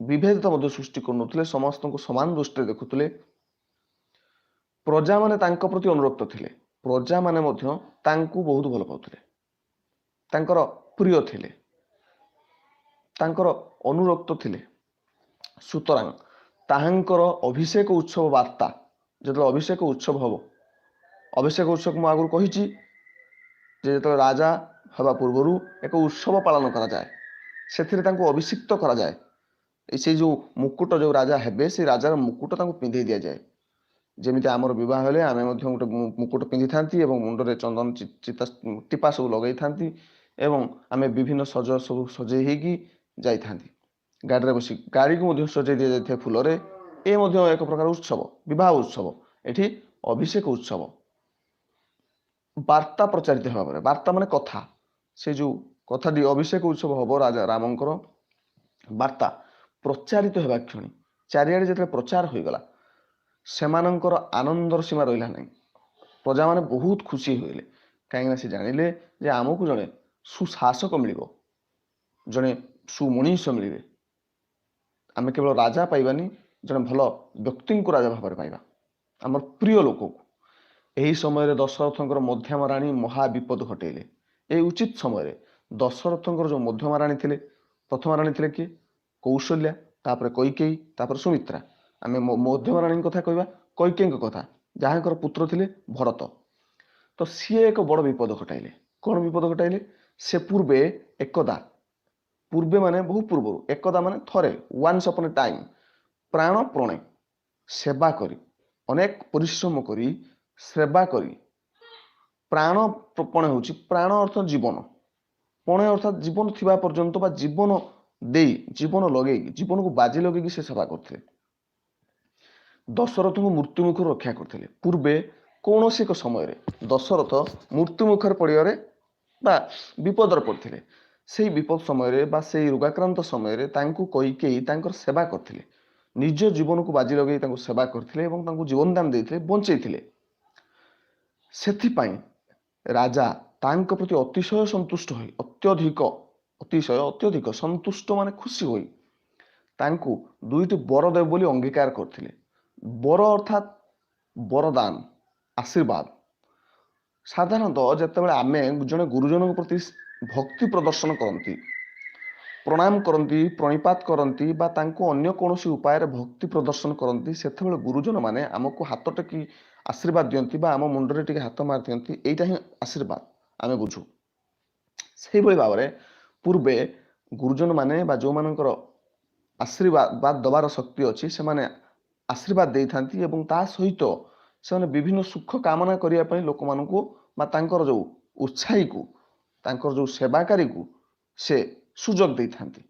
ବିଭେଦତା ମଧ୍ୟ ସୃଷ୍ଟି କରୁନଥିଲେ, ସମସ୍ତଙ୍କୁ ସମାନ ଦୃଷ୍ଟିରେ ଦେଖୁଥିଲେ। ପ୍ରଜାମାନେ ତାଙ୍କ ପ୍ରତି ଅନୁରକ୍ତ ଥିଲେ, ପ୍ରଜାମାନେ ମଧ୍ୟ ତାଙ୍କୁ ବହୁତ ଭଲ ପାଉଥିଲେ, ତାଙ୍କର ପ୍ରିୟ ଥିଲେ, ତାଙ୍କର ଅନୁରକ୍ତ ଥିଲେ। ସୁତରାଂ ତାହାଙ୍କର ଅଭିଷେକ ଉତ୍ସବ ବାର୍ତ୍ତା, ଯେତେବେଳେ ଅଭିଷେକ ଉତ୍ସବ ହେବ, ଅଭିଷେକ ଉତ୍ସବ ମୁଁ ଆଗରୁ କହିଛି ଯେ ଯେତେବେଳେ ରାଜା ହେବା ପୂର୍ବରୁ ଏକ ଉତ୍ସବ ପାଳନ କରାଯାଏ, ସେଥିରେ ତାଙ୍କୁ ଅଭିଷିକ୍ତ କରାଯାଏ। ସେଇ ଯେଉଁ ମୁକୁଟ, ଯେଉଁ ରାଜା ହେବେ, ସେ ରାଜାର ମୁକୁଟ ତାଙ୍କୁ ପିନ୍ଧେଇ ଦିଆଯାଏ। ଯେମିତି ଆମର ବିବାହ ହେଲେ ଆମେ ମଧ୍ୟ ଗୋଟେ ମୁକୁଟ ପିନ୍ଧିଥାନ୍ତି ଏବଂ ମୁଣ୍ଡରେ ଚନ୍ଦନ ଟିପା ସବୁ ଲଗାଇଥାନ୍ତି, ଏବଂ ଆମେ ବିଭିନ୍ନ ସଜ ସବୁ ସଜେଇ ହେଇକି ଯାଇଥାନ୍ତି। ଗାଡ଼ିରେ ବସି ଗାଡ଼ିକୁ ମଧ୍ୟ ସଜାଇ ଦିଆଯାଇଥାଏ ଫୁଲରେ। ଏ ମଧ୍ୟ ଏକ ପ୍ରକାର ଉତ୍ସବ, ବିବାହ ଉତ୍ସବ। ଏଠି ଅଭିଷେକ ଉତ୍ସବ। ବାର୍ତ୍ତା ପ୍ରଚାରିତ ହେବା ପରେ, ବାର୍ତ୍ତା ମାନେ କଥା, ସେ ଯେଉଁ କଥାଟି ଅଭିଷେକ ଉତ୍ସବ ହେବ ରାଜା ରାମଙ୍କର ବାର୍ତ୍ତା ପ୍ରଚାରିତ ହେବା କ୍ଷଣି ଚାରିଆଡ଼େ ଯେତେବେଳେ ପ୍ରଚାର ହୋଇଗଲା, ସେମାନଙ୍କର ଆନନ୍ଦର ସୀମା ରହିଲା ନାହିଁ। ପ୍ରଜାମାନେ ବହୁତ ଖୁସି ହୋଇଗଲେ, କାହିଁକିନା ସେ ଜାଣିଲେ ଯେ ଆମକୁ ଜଣେ ସୁଶାସକ ମିଳିବ, ଜଣେ ସୁମଣିଷ ମିଳିବେ। ଆମେ କେବଳ ରାଜା ପାଇବାନି, ଜଣେ ଭଲ ବ୍ୟକ୍ତିଙ୍କୁ ରାଜା ଭାବରେ ପାଇବା, ଆମର ପ୍ରିୟ ଲୋକକୁ। ଏହି ସମୟରେ ଦଶରଥଙ୍କର ମଧ୍ୟମ ରାଣୀ ମହା ବିପଦ ଘଟେଇଲେ। ଏହି ଉଚିତ ସମୟରେ ଦଶରଥଙ୍କର ଯେଉଁ ମଧ୍ୟମ ରାଣୀ ଥିଲେ, ପ୍ରଥମ ରାଣୀ ଥିଲେ କିଏ? କୌଶଲ୍ୟା, ତାପରେ କୈକେୟୀ, ତାପରେ ସୁମିତ୍ରା। ଆମେ ମଧ୍ୟମ ରାଣୀଙ୍କ କଥା କହିବା, କୈକେୟୀଙ୍କ କଥା, ଯାହାଙ୍କର ପୁତ୍ର ଥିଲେ ଭରତ। ତ ସିଏ ଏକ ବଡ଼ ବିପଦ ଘଟାଇଲେ। କ'ଣ ବିପଦ ଘଟାଇଲେ? ସେ ପୂର୍ବେ ଏକଦା, ପୂର୍ବେ ମାନେ ବହୁ ପୂର୍ବରୁ, ଏକଦା ମାନେ ଥରେ, ୱାନ୍ସ ଅପନ୍ ଏ ଟାଇମ୍, ପ୍ରାଣପଣେ ସେବା କରି, ଅନେକ ପରିଶ୍ରମ କରି ସେବା କରି, ପ୍ରାଣପଣେ ହେଉଛି, ପ୍ରାଣ ଅର୍ଥ ଜୀବନ, ପଣେ ଅର୍ଥାତ୍ ଜୀବନ ଥିବା ପର୍ଯ୍ୟନ୍ତ ବା ଜୀବନ ଦେଇ, ଜୀବନ ଲଗେଇକି, ଜୀବନକୁ ବାଜି ଲଗେଇକି ସେ ସେବା କରୁଥିଲେ। ଦଶରଥଙ୍କୁ ମୃତ୍ୟୁମୁଖରୁ ରକ୍ଷା କରିଥିଲେ। ପୂର୍ବେ କୌଣସି ଏକ ସମୟରେ ଦଶରଥ ମୃତ୍ୟୁମୁଖରେ ପଡ଼ିବାରେ ବା ବିପଦରେ ପଡ଼ିଥିଲେ। ସେଇ ବିପଦ ସମୟରେ ବା ସେଇ ରୋଗାକ୍ରାନ୍ତ ସମୟରେ ତାଙ୍କୁ କୈକେୟୀ ତାଙ୍କର ସେବା କରିଥିଲେ। ନିଜ ଜୀବନକୁ ବାଜି ଲଗେଇ ତାଙ୍କୁ ସେବା କରିଥିଲେ ଏବଂ ତାଙ୍କୁ ଜୀବନଦାନ ଦେଇଥିଲେ, ବଞ୍ଚେଇଥିଲେ। ସେଥିପାଇଁ ରାଜା ତାଙ୍କ ପ୍ରତି ଅତିଶୟ ସନ୍ତୁଷ୍ଟ ହୋଇ, ଅତ୍ୟଧିକ ସନ୍ତୁଷ୍ଟ ମାନେ ଖୁସି ହୋଇ ତାଙ୍କୁ ଦୁଇଟି ବର ଦେବେ ବୋଲି ଅଙ୍ଗୀକାର କରିଥିଲେ। ବର ଅର୍ଥାତ୍ ବରଦାନ, ଆଶୀର୍ବାଦ। ସାଧାରଣତଃ ଯେତେବେଳେ ଆମେ ଜଣେ ଗୁରୁଜନଙ୍କ ପ୍ରତି ଭକ୍ତି ପ୍ରଦର୍ଶନ କରନ୍ତି, ପ୍ରଣାମ କରନ୍ତି, ପ୍ରଣିପାତ କରନ୍ତି ବା ତାଙ୍କୁ ଅନ୍ୟ କୌଣସି ଉପାୟରେ ଭକ୍ତି ପ୍ରଦର୍ଶନ କରନ୍ତି, ସେତେବେଳେ ଗୁରୁଜନମାନେ ଆମକୁ ହାତ ଟେକି ଆଶୀର୍ବାଦ ଦିଅନ୍ତି ବା ଆମ ମୁଣ୍ଡରେ ଟିକେ ହାତ ମାରି ଦିଅନ୍ତି। ଏଇଟା ହିଁ ଆଶୀର୍ବାଦ ଆମେ ବୁଝୁ। ସେଇଭଳି ଭାବରେ ପୂର୍ବେ ଗୁରୁଜନମାନେ ବା ଯେଉଁମାନଙ୍କର ଆଶୀର୍ବାଦ ଦେବାର ଶକ୍ତି ଅଛି, ସେମାନେ ଆଶୀର୍ବାଦ ଦେଇଥାନ୍ତି ଏବଂ ତା ସହିତ ସେମାନେ ବିଭିନ୍ନ ସୁଖ କାମନା କରିବା ପାଇଁ ଲୋକମାନଙ୍କୁ ବା ତାଙ୍କର ଯେଉଁ ଉତ୍ସାହୀକୁ, ତାଙ୍କର ଯେଉଁ ସେବାକାରୀକୁ ସେ ସୁଯୋଗ ଦେଇଥାନ୍ତି।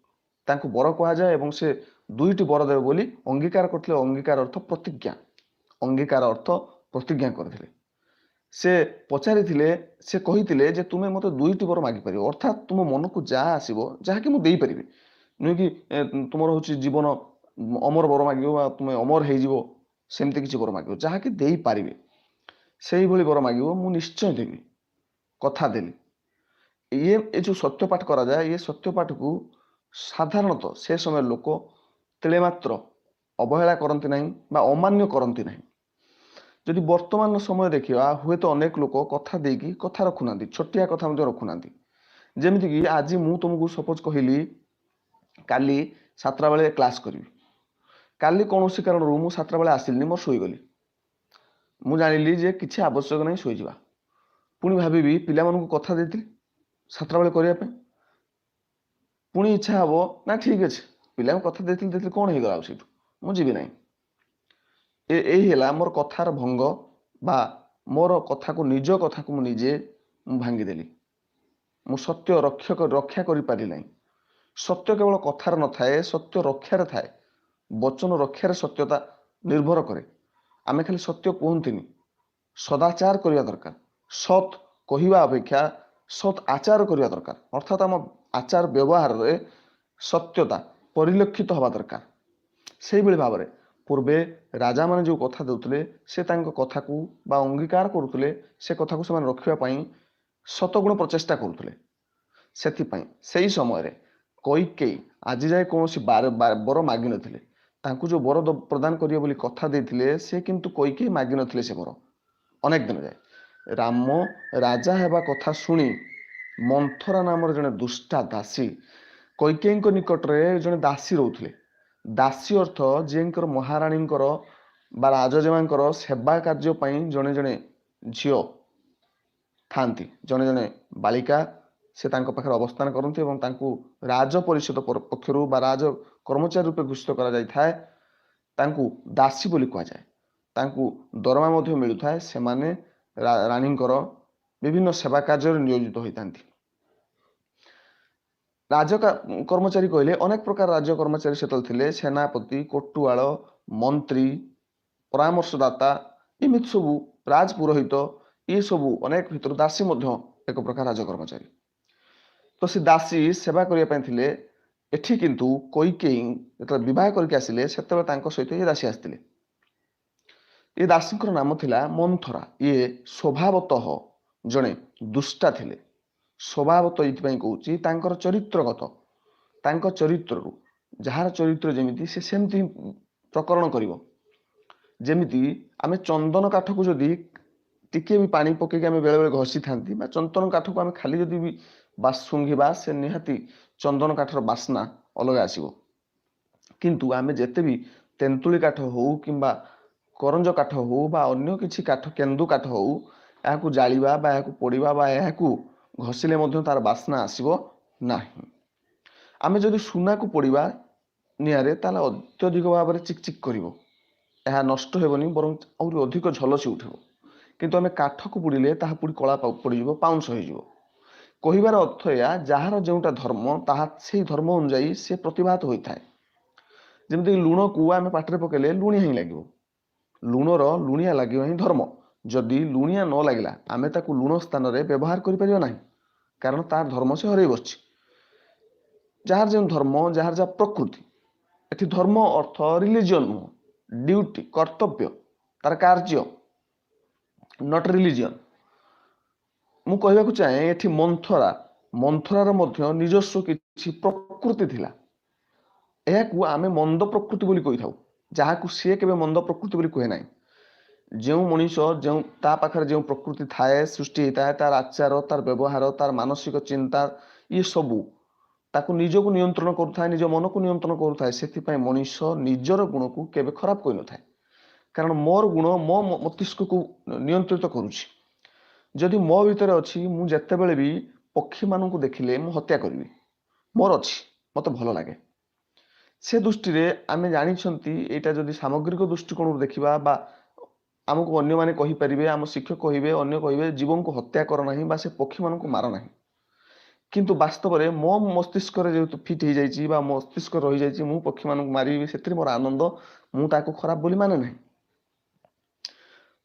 ତାଙ୍କୁ ବର କୁହାଯାଏ ଏବଂ ସେ ଦୁଇଟି ବର ଦେବେ ବୋଲି ଅଙ୍ଗୀକାର କରିଥିଲେ। ଅଙ୍ଗୀକାର ଅର୍ଥ ପ୍ରତିଜ୍ଞା, ଅଙ୍ଗୀକାର ଅର୍ଥ ପ୍ରତିଜ୍ଞା କରିଥିଲେ। ସେ ପଚାରିଥିଲେ, ସେ କହିଥିଲେ ଯେ ତୁମେ ମୋତେ ଦୁଇଟି ବର ମାଗିପାରିବ, ଅର୍ଥାତ୍ ତୁମ ମନକୁ ଯାହା ଆସିବ, ଯାହାକି ମୁଁ ଦେଇପାରିବି। ନୁହେଁ କି ତୁମର ହେଉଛି ଜୀବନ ଅମର ବର ମାଗିବ ବା ତୁମେ ଅମର ହେଇଯିବ, ସେମିତି କିଛି ବର ମାଗିବ, ଯାହାକି ଦେଇପାରିବେ ସେଇଭଳି ବର ମାଗିବ, ମୁଁ ନିଶ୍ଚୟ ଦେବି, କଥା ଦେଲି। ଏ ଯେଉଁ ସତ୍ୟପାଠ କରାଯାଏ, ଏ ସତ୍ୟପାଠକୁ ସାଧାରଣତଃ ସେ ସମୟରେ ଲୋକ ତେଳେ ମାତ୍ର ଅବହେଳା କରନ୍ତି ନାହିଁ ବା ଅମାନ୍ୟ କରନ୍ତି ନାହିଁ। ଯଦି ବର୍ତ୍ତମାନ ସମୟ ଦେଖିବା, ହୁଏତ ଅନେକ ଲୋକ କଥା ଦେଇକି କଥା ରଖୁନାହାନ୍ତି, ଛୋଟିଆ କଥା ମଧ୍ୟ ରଖୁନାହାନ୍ତି। ଯେମିତିକି ଆଜି ମୁଁ ତୁମକୁ ସପୋଜ କହିଲି କାଲି 7ଟା ବେଳେ କ୍ଲାସ୍ କରିବି, କାଲି କୌଣସି କାରଣରୁ ମୁଁ 7ଟା ବେଳେ ଆସିଲିନି, ମୋର ଶୋଇଗଲି। ମୁଁ ଜାଣିଲି ଯେ କିଛି ଆବଶ୍ୟକ ନାହିଁ, ଶୋଇଯିବା। ପୁଣି ଭାବିବି ପିଲାମାନଙ୍କୁ କଥା ଦେଇଥିଲି 7ଟା ବେଳେ କରିବା ପାଇଁ, ପୁଣି ଇଚ୍ଛା ହେବ ନା ଠିକ୍ ଅଛି ପିଲାଙ୍କୁ କଥା ଦେଇଥିଲି କ'ଣ ହେଇଗଲା ଆଉ ସେଇଠୁ, ମୁଁ ଯିବି ନାହିଁ। ଏଇ ହେଲା ମୋର କଥାର ଭଙ୍ଗ ବା ମୋର କଥାକୁ, ନିଜ କଥାକୁ ମୁଁ ନିଜେ ଭାଙ୍ଗିଦେଲି। ମୁଁ ସତ୍ୟ ରକ୍ଷା କରିପାରିଲି ନାହିଁ। ସତ୍ୟ କେବଳ କଥାରେ ନଥାଏ, ସତ୍ୟ ରକ୍ଷାରେ ଥାଏ। ବଚନ ରକ୍ଷାରେ ସତ୍ୟତା ନିର୍ଭର କରେ। ଆମେ ଖାଲି ସତ୍ୟ କୁହନ୍ତିନି, ସଦାଚାର କରିବା ଦରକାର। ସତ୍ କହିବା ଅପେକ୍ଷା ସତ୍ ଆଚାର କରିବା ଦରକାର, ଅର୍ଥାତ୍ ଆମ ଆଚାର ବ୍ୟବହାରରେ ସତ୍ୟତା ପରିଲକ୍ଷିତ ହେବା ଦରକାର। ସେଇଭଳି ଭାବରେ ପୂର୍ବେ ରାଜାମାନେ ଯେଉଁ କଥା ଦେଉଥିଲେ, ସେ ତାଙ୍କ କଥାକୁ ବା ଅଙ୍ଗୀକାର କରୁଥିଲେ, ସେ କଥାକୁ ସେମାନେ ରଖିବା ପାଇଁ ଶତଗୁଣ ପ୍ରଚେଷ୍ଟା କରୁଥିଲେ। ସେଥିପାଇଁ ସେଇ ସମୟରେ କୈକେୟୀ ଆଜି ଯାଏ କୌଣସି ବର ମାଗିନଥିଲେ। ତାଙ୍କୁ ଯେଉଁ ବର ପ୍ରଦାନ କରିବେ ବୋଲି କଥା ଦେଇଥିଲେ, ସେ କିନ୍ତୁ କୈକେୟୀ ମାଗିନଥିଲେ ସେ ବର। ଅନେକ ଦିନ ଯାଏ ରାମ ରାଜା ହେବା କଥା ଶୁଣି ମନ୍ଥରା ନାମରେ ଜଣେ ଦୁଷ୍ଟା ଦାସୀ, କୈକେୟୀଙ୍କ ନିକଟରେ ଜଣେ ଦାସୀ ରହୁଥିଲେ। ଦାସୀ ଅର୍ଥ ଯିଏଙ୍କର ମହାରାଣୀଙ୍କର ବା ରାଜଜେମାଙ୍କର ସେବା କାର୍ଯ୍ୟ ପାଇଁ ଜଣେ ଜଣେ ଝିଅ ଥାନ୍ତି, ଜଣେ ଜଣେ ବାଳିକା ସେ ତାଙ୍କ ପାଖରେ ଅବସ୍ଥାନ କରନ୍ତି ଏବଂ ତାଙ୍କୁ ରାଜ ପରିଷଦ ପକ୍ଷରୁ ବା ରାଜ କର୍ମଚାରୀ ରୂପେ ଘୋଷିତ କରାଯାଇଥାଏ। ତାଙ୍କୁ ଦାସୀ ବୋଲି କୁହାଯାଏ। ତାଙ୍କୁ ଦରମା ମଧ୍ୟ ମିଳୁଥାଏ। ସେମାନେ ରାଣୀଙ୍କର ବିଭିନ୍ନ ସେବା କାର୍ଯ୍ୟରେ ନିୟୋଜିତ ହୋଇଥାନ୍ତି। ରାଜ କର୍ମଚାରୀ କହିଲେ ଅନେକ ପ୍ରକାର ରାଜ୍ୟ କର୍ମଚାରୀ ସେତେବେଳେ ଥିଲେ। ସେନାପତି, କୋଟୁଆଳ, ମନ୍ତ୍ରୀ, ପରାମର୍ଶଦାତା, ଏମିତି ସବୁ ରାଜ ପୁରୋହିତ, ଏ ସବୁ ଅନେକ ଭିତରୁ ଦାସୀ ମଧ୍ୟ ଏକ ପ୍ରକାର ରାଜ କର୍ମଚାରୀ। ତ ସେ ଦାସୀ ସେବା କରିବା ପାଇଁ ଥିଲେ। ଏଠି କିନ୍ତୁ କୈକେୟୀ ଯେତେବେଳେ ବିବାହ କରିକି ଆସିଲେ ସେତେବେଳେ ତାଙ୍କ ସହିତ ଏ ଦାସୀ ଆସିଥିଲେ। ଏ ଦାସୀଙ୍କର ନାମ ଥିଲା ମନ୍ଥରା। ଇଏ ସ୍ୱଭାବତଃ ଜଣେ ଦୁଷ୍ଟା ଥିଲେ। ସ୍ୱଭାବତଃ ଏଇଥିପାଇଁ କହୁଛି ତାଙ୍କର ଚରିତ୍ରଗତ, ତାଙ୍କ ଚରିତ୍ରରୁ, ଯାହାର ଚରିତ୍ର ଯେମିତି ସେ ସେମିତି ପ୍ରକରଣ କରିବ। ଯେମିତି ଆମେ ଚନ୍ଦନ କାଠକୁ ଯଦି ଟିକେ ବି ପାଣି ପକେଇକି ଆମେ ବେଳେବେଳେ ଘଷିଥାନ୍ତି ବା ଚନ୍ଦନ କାଠକୁ ଆମେ ଖାଲି ଯଦି ବି ଶୁଙ୍ଘିବା ସେ ନିହାତି ଚନ୍ଦନ କାଠର ବାସ୍ନା ଅଲଗା ଆସିବ। କିନ୍ତୁ ଆମେ ଯେତେ ବି ତେନ୍ତୁଳି କାଠ ହଉ କିମ୍ବା କରଞ୍ଜ କାଠ ହଉ ବା ଅନ୍ୟ କିଛି କାଠ, କେନ୍ଦୁ କାଠ ହଉ, ଏହାକୁ ଜାଳିବା ବା ଏହାକୁ ପୋଡ଼ିବା ବା ଏହାକୁ ଘଷିଲେ ମଧ୍ୟ ତାର ବାସ୍ନା ଆସିବ ନାହିଁ। ଆମେ ଯଦି ସୁନାକୁ ପୋଡ଼ିବା ନିଆଁରେ ତାହେଲେ ଅତ୍ୟଧିକ ଭାବରେ ଚିକ୍ ଚିକ୍ କରିବ, ଏହା ନଷ୍ଟ ହେବନି, ବରଂ ଆହୁରି ଅଧିକ ଝଲସି ଉଠିବ। କିନ୍ତୁ ଆମେ କାଠକୁ ପୋଡ଼ିଲେ ତାହା ପୋଡ଼ି କଳା ପଡ଼ିଯିବ, ପାଉଁଶ ହେଇଯିବ। କହିବାର ଅର୍ଥ ଏହା, ଯାହାର ଯେଉଁଟା ଧର୍ମ ତାହା ସେଇ ଧର୍ମ ଅନୁଯାୟୀ ସେ ପ୍ରତିଭାତ ହୋଇଥାଏ। ଯେମିତି ଲୁଣକୁ ଆମେ ପାଟିରେ ପକେଇଲେ ଲୁଣିଆ ହିଁ ଲାଗିବ। ଲୁଣର ଲୁଣିଆ ଲାଗିବା ହିଁ ଧର୍ମ। ଯଦି ଲୁଣିଆ ନ ଲାଗିଲା ଆମେ ତାକୁ ଲୁଣ ସ୍ଥାନରେ ବ୍ୟବହାର କରିପାରିବା ନାହିଁ, କାରଣ ତାର ଧର୍ମ ସେ ହରେଇ ବସିଛି। ଯାହାର ଯେଉଁ ଧର୍ମ, ଯାହାର ଯାହା ପ୍ରକୃତି। ଏଠି ଧର୍ମ ଅର୍ଥ ରିଲିଜିଅନ୍ ନୁହଁ, ଡ୍ୟୁଟି, କର୍ତ୍ତବ୍ୟ, ତାର କାର୍ଯ୍ୟ, ନଟ୍ ରିଲିଜିଅନ୍। ମୁଁ କହିବାକୁ ଚାହେଁ ଏଠି ମନ୍ଥରାର ମଧ୍ୟ ନିଜସ୍ୱ କିଛି ପ୍ରକୃତି ଥିଲା। ଏହାକୁ ଆମେ ମନ୍ଦ ପ୍ରକୃତି ବୋଲି କହିଥାଉ, ଯାହାକୁ ସିଏ କେବେ ମନ୍ଦ ପ୍ରକୃତି ବୋଲି କୁହେ ନାହିଁ। ଯେଉଁ ମଣିଷ ଯେଉଁ ତା ପାଖରେ ଯେଉଁ ପ୍ରକୃତି ଥାଏ, ସୃଷ୍ଟି ହେଇଥାଏ, ତାର ଆଚାର, ତାର ବ୍ୟବହାର, ତାର ମାନସିକ ଚିନ୍ତା, ଇଏ ସବୁ ତାକୁ ନିଜକୁ ନିୟନ୍ତ୍ରଣ କରୁଥାଏ, ନିଜ ମନକୁ ନିୟନ୍ତ୍ରଣ କରୁଥାଏ। ସେଥିପାଇଁ ମଣିଷ ନିଜର ଗୁଣକୁ କେବେ ଖରାପ କରିନଥାଏ, କାରଣ ମୋର ଗୁଣ ମୋ ମସ୍ତିଷ୍କକୁ ନିୟନ୍ତ୍ରିତ କରୁଛି। ଯଦି ମୋ ଭିତରେ ଅଛି, ମୁଁ ଯେତେବେଳେ ବି ପକ୍ଷୀମାନଙ୍କୁ ଦେଖିଲେ ମୁଁ ହତ୍ୟା କରିବି, ମୋର ଅଛି, ମୋତେ ଭଲ ଲାଗେ। ସେ ଦୃଷ୍ଟିରେ ଆମେ ଜାଣିଛନ୍ତି, ଏଇଟା ଯଦି ସାମଗ୍ରିକ ଦୃଷ୍ଟିକୋଣରୁ ଦେଖିବା ବା ଆମକୁ ଅନ୍ୟମାନେ କହିପାରିବେ, ଆମ ଶିକ୍ଷକ କହିବେ, ଅନ୍ୟ କହିବେ ଜୀବଙ୍କୁ ହତ୍ୟା କର ନାହିଁ ବା ସେ ପକ୍ଷୀମାନଙ୍କୁ ମାର ନାହିଁ। କିନ୍ତୁ ବାସ୍ତବରେ ମୋ ମସ୍ତିଷ୍କରେ ଯେହେତୁ ଫିଟ୍ ହେଇଯାଇଛି ବା ମସ୍ତିଷ୍କ ରହିଯାଇଛି, ମୁଁ ପକ୍ଷୀମାନଙ୍କୁ ମାରିବି, ସେଥିରେ ମୋର ଆନନ୍ଦ, ମୁଁ ତାକୁ ଖରାପ ବୋଲି ମାନେ ନାହିଁ।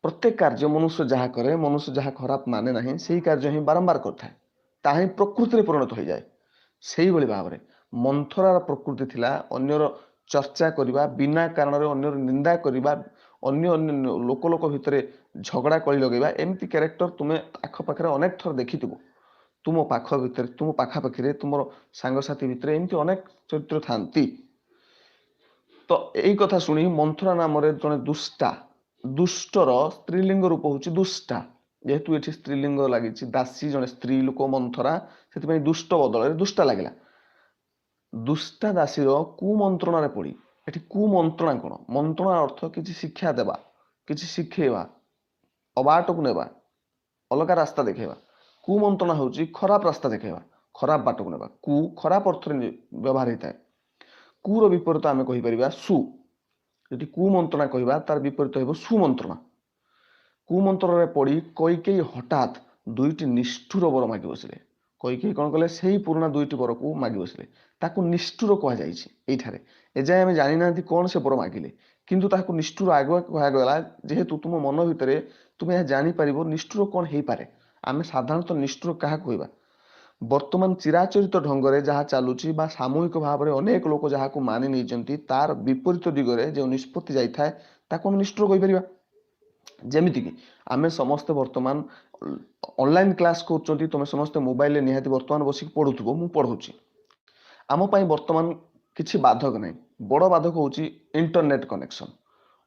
ପ୍ରତ୍ୟେକ କାର୍ଯ୍ୟ ମନୁଷ୍ୟ ଯାହା କରେ, ମନୁଷ୍ୟ ଯାହା ଖରାପ ମାନେ ନାହିଁ, ସେଇ କାର୍ଯ୍ୟ ହିଁ ବାରମ୍ବାର କରିଥାଏ, ତାହା ହିଁ ପ୍ରକୃତିରେ ପରିଣତ ହୋଇଯାଏ। ସେଇଭଳି ଭାବରେ ମନ୍ଥରାର ପ୍ରକୃତି ଥିଲା ଅନ୍ୟର ଚର୍ଚ୍ଚା କରିବା, ବିନା କାରଣରେ ଅନ୍ୟର ନିନ୍ଦା କରିବା, ଅନ୍ୟ ଲୋକ ଭିତରେ ଝଗଡ଼ା କଳି ଲଗେଇବା। ଏମିତି କ୍ୟାରେକ୍ଟର ତୁମେ ଆଖପାଖରେ ଅନେକ ଥର ଦେଖିଥିବ। ତୁମ ପାଖାପାଖିରେ ତୁମର ସାଙ୍ଗସାଥି ଭିତରେ ଏମିତି ଅନେକ ଚରିତ୍ର ଥାନ୍ତି। ତ ଏଇ କଥା ଶୁଣି ମନ୍ଥରା ନାମରେ ଜଣେ ଦୁଷ୍ଟର ସ୍ତ୍ରୀଲିଙ୍ଗ ରୂପ ହଉଛି ଦୁଷ୍ଟା। ଯେହେତୁ ଏଠି ସ୍ତ୍ରୀଲିଙ୍ଗ ଲାଗିଛି, ଦାସୀ ଜଣେ ସ୍ତ୍ରୀ ଲୋକ ମନ୍ଥରା, ସେଥିପାଇଁ ଦୁଷ୍ଟ ବଦଳରେ ଦୁଷ୍ଟା ଲାଗିଲା। ଦୁଷ୍ଟା ଦାସୀର କୁମନ୍ତ୍ରଣାରେ ପଡ଼ି, ଏଠି କୁମନ୍ତ୍ରଣା କଣ? ମନ୍ତ୍ରଣା ଅର୍ଥ କିଛି ଶିକ୍ଷା ଦେବା, କିଛି ଶିଖେଇବା, ଅବାଟକୁ ନେବା, ଅଲଗା ରାସ୍ତା ଦେଖେଇବା। କୁମନ୍ତ୍ରଣା ହେଉଛି ଖରାପ ରାସ୍ତା ଦେଖେଇବା, ଖରାପ ବାଟକୁ ନେବା। କୁ ଖରାପ ଅର୍ଥରେ ବ୍ୟବହାର ହେଇଥାଏ। କୁର ବିପରୀତ ଆମେ କହିପାରିବା ସୁ। ଯଦି କୁମନ୍ତ୍ରଣା କହିବା ତାର ବିପରୀତ ହେବ ସୁମନ୍ତ୍ରଣା। କୁମନ୍ତ୍ରଣାରେ ପଡ଼ି କୈକେୟୀ ହଠାତ୍ ଦୁଇଟି ନିଷ୍ଠୁର ବର ମାଗି ବସିଲେ। କୈକେୟୀ କଣ କଲେ? ସେଇ ପୁରୁଣା ଦୁଇଟି ବରକୁ ମାଗି ବସିଲେ। ତାକୁ ନିଷ୍ଠୁର କୁହାଯାଇଛି ଏଇଠାରେ। ଏଯାଏଁ ଆମେ ଜାଣିନାହାନ୍ତି କଣ ସେ ବର ମାଗିଲେ, କିନ୍ତୁ ତାହାକୁ ନିଷ୍ଠୁର ଆଗୁଆ କୁହାଗଲା, ଯେହେତୁ ତୁମ ମନ ଭିତରେ ତୁମେ ଏହା ଜାଣିପାରିବ ନିଷ୍ଠୁର କଣ ହେଇପାରେ। ଆମେ ସାଧାରଣତଃ ନିଷ୍ଠୁର କାହାକୁ କହିବା? ବର୍ତ୍ତମାନ ଚିରାଚରିତ ଢଙ୍ଗରେ ଯାହା ଚାଲୁଛି ବା ସାମୂହିକ ଭାବରେ ଅନେକ ଲୋକ ଯାହାକୁ ମାନି ନେଇଛନ୍ତି, ତାର ବିପରୀତ ଦିଗରେ ଯେଉଁ ନିଷ୍ପତ୍ତି ଯାଇଥାଏ ତାକୁ ଆମେ ନିଷ୍ଠୁର କହିପାରିବା। ଯେମିତିକି ଆମେ ସମସ୍ତେ ବର୍ତ୍ତମାନ ଅନଲାଇନ୍ କ୍ଲାସ କରୁଛନ୍ତି, ତୁମେ ସମସ୍ତେ ମୋବାଇଲରେ ନିହାତି ବର୍ତ୍ତମାନ ବସିକି ପଢୁଥିବ, ମୁଁ ପଢୁଛି। ଆମ ପାଇଁ ବର୍ତ୍ତମାନ କିଛି ବାଧକ ନାହିଁ। ବଡ଼ ବାଧକ ହେଉଛି ଇଣ୍ଟରନେଟ୍ କନେକ୍ସନ।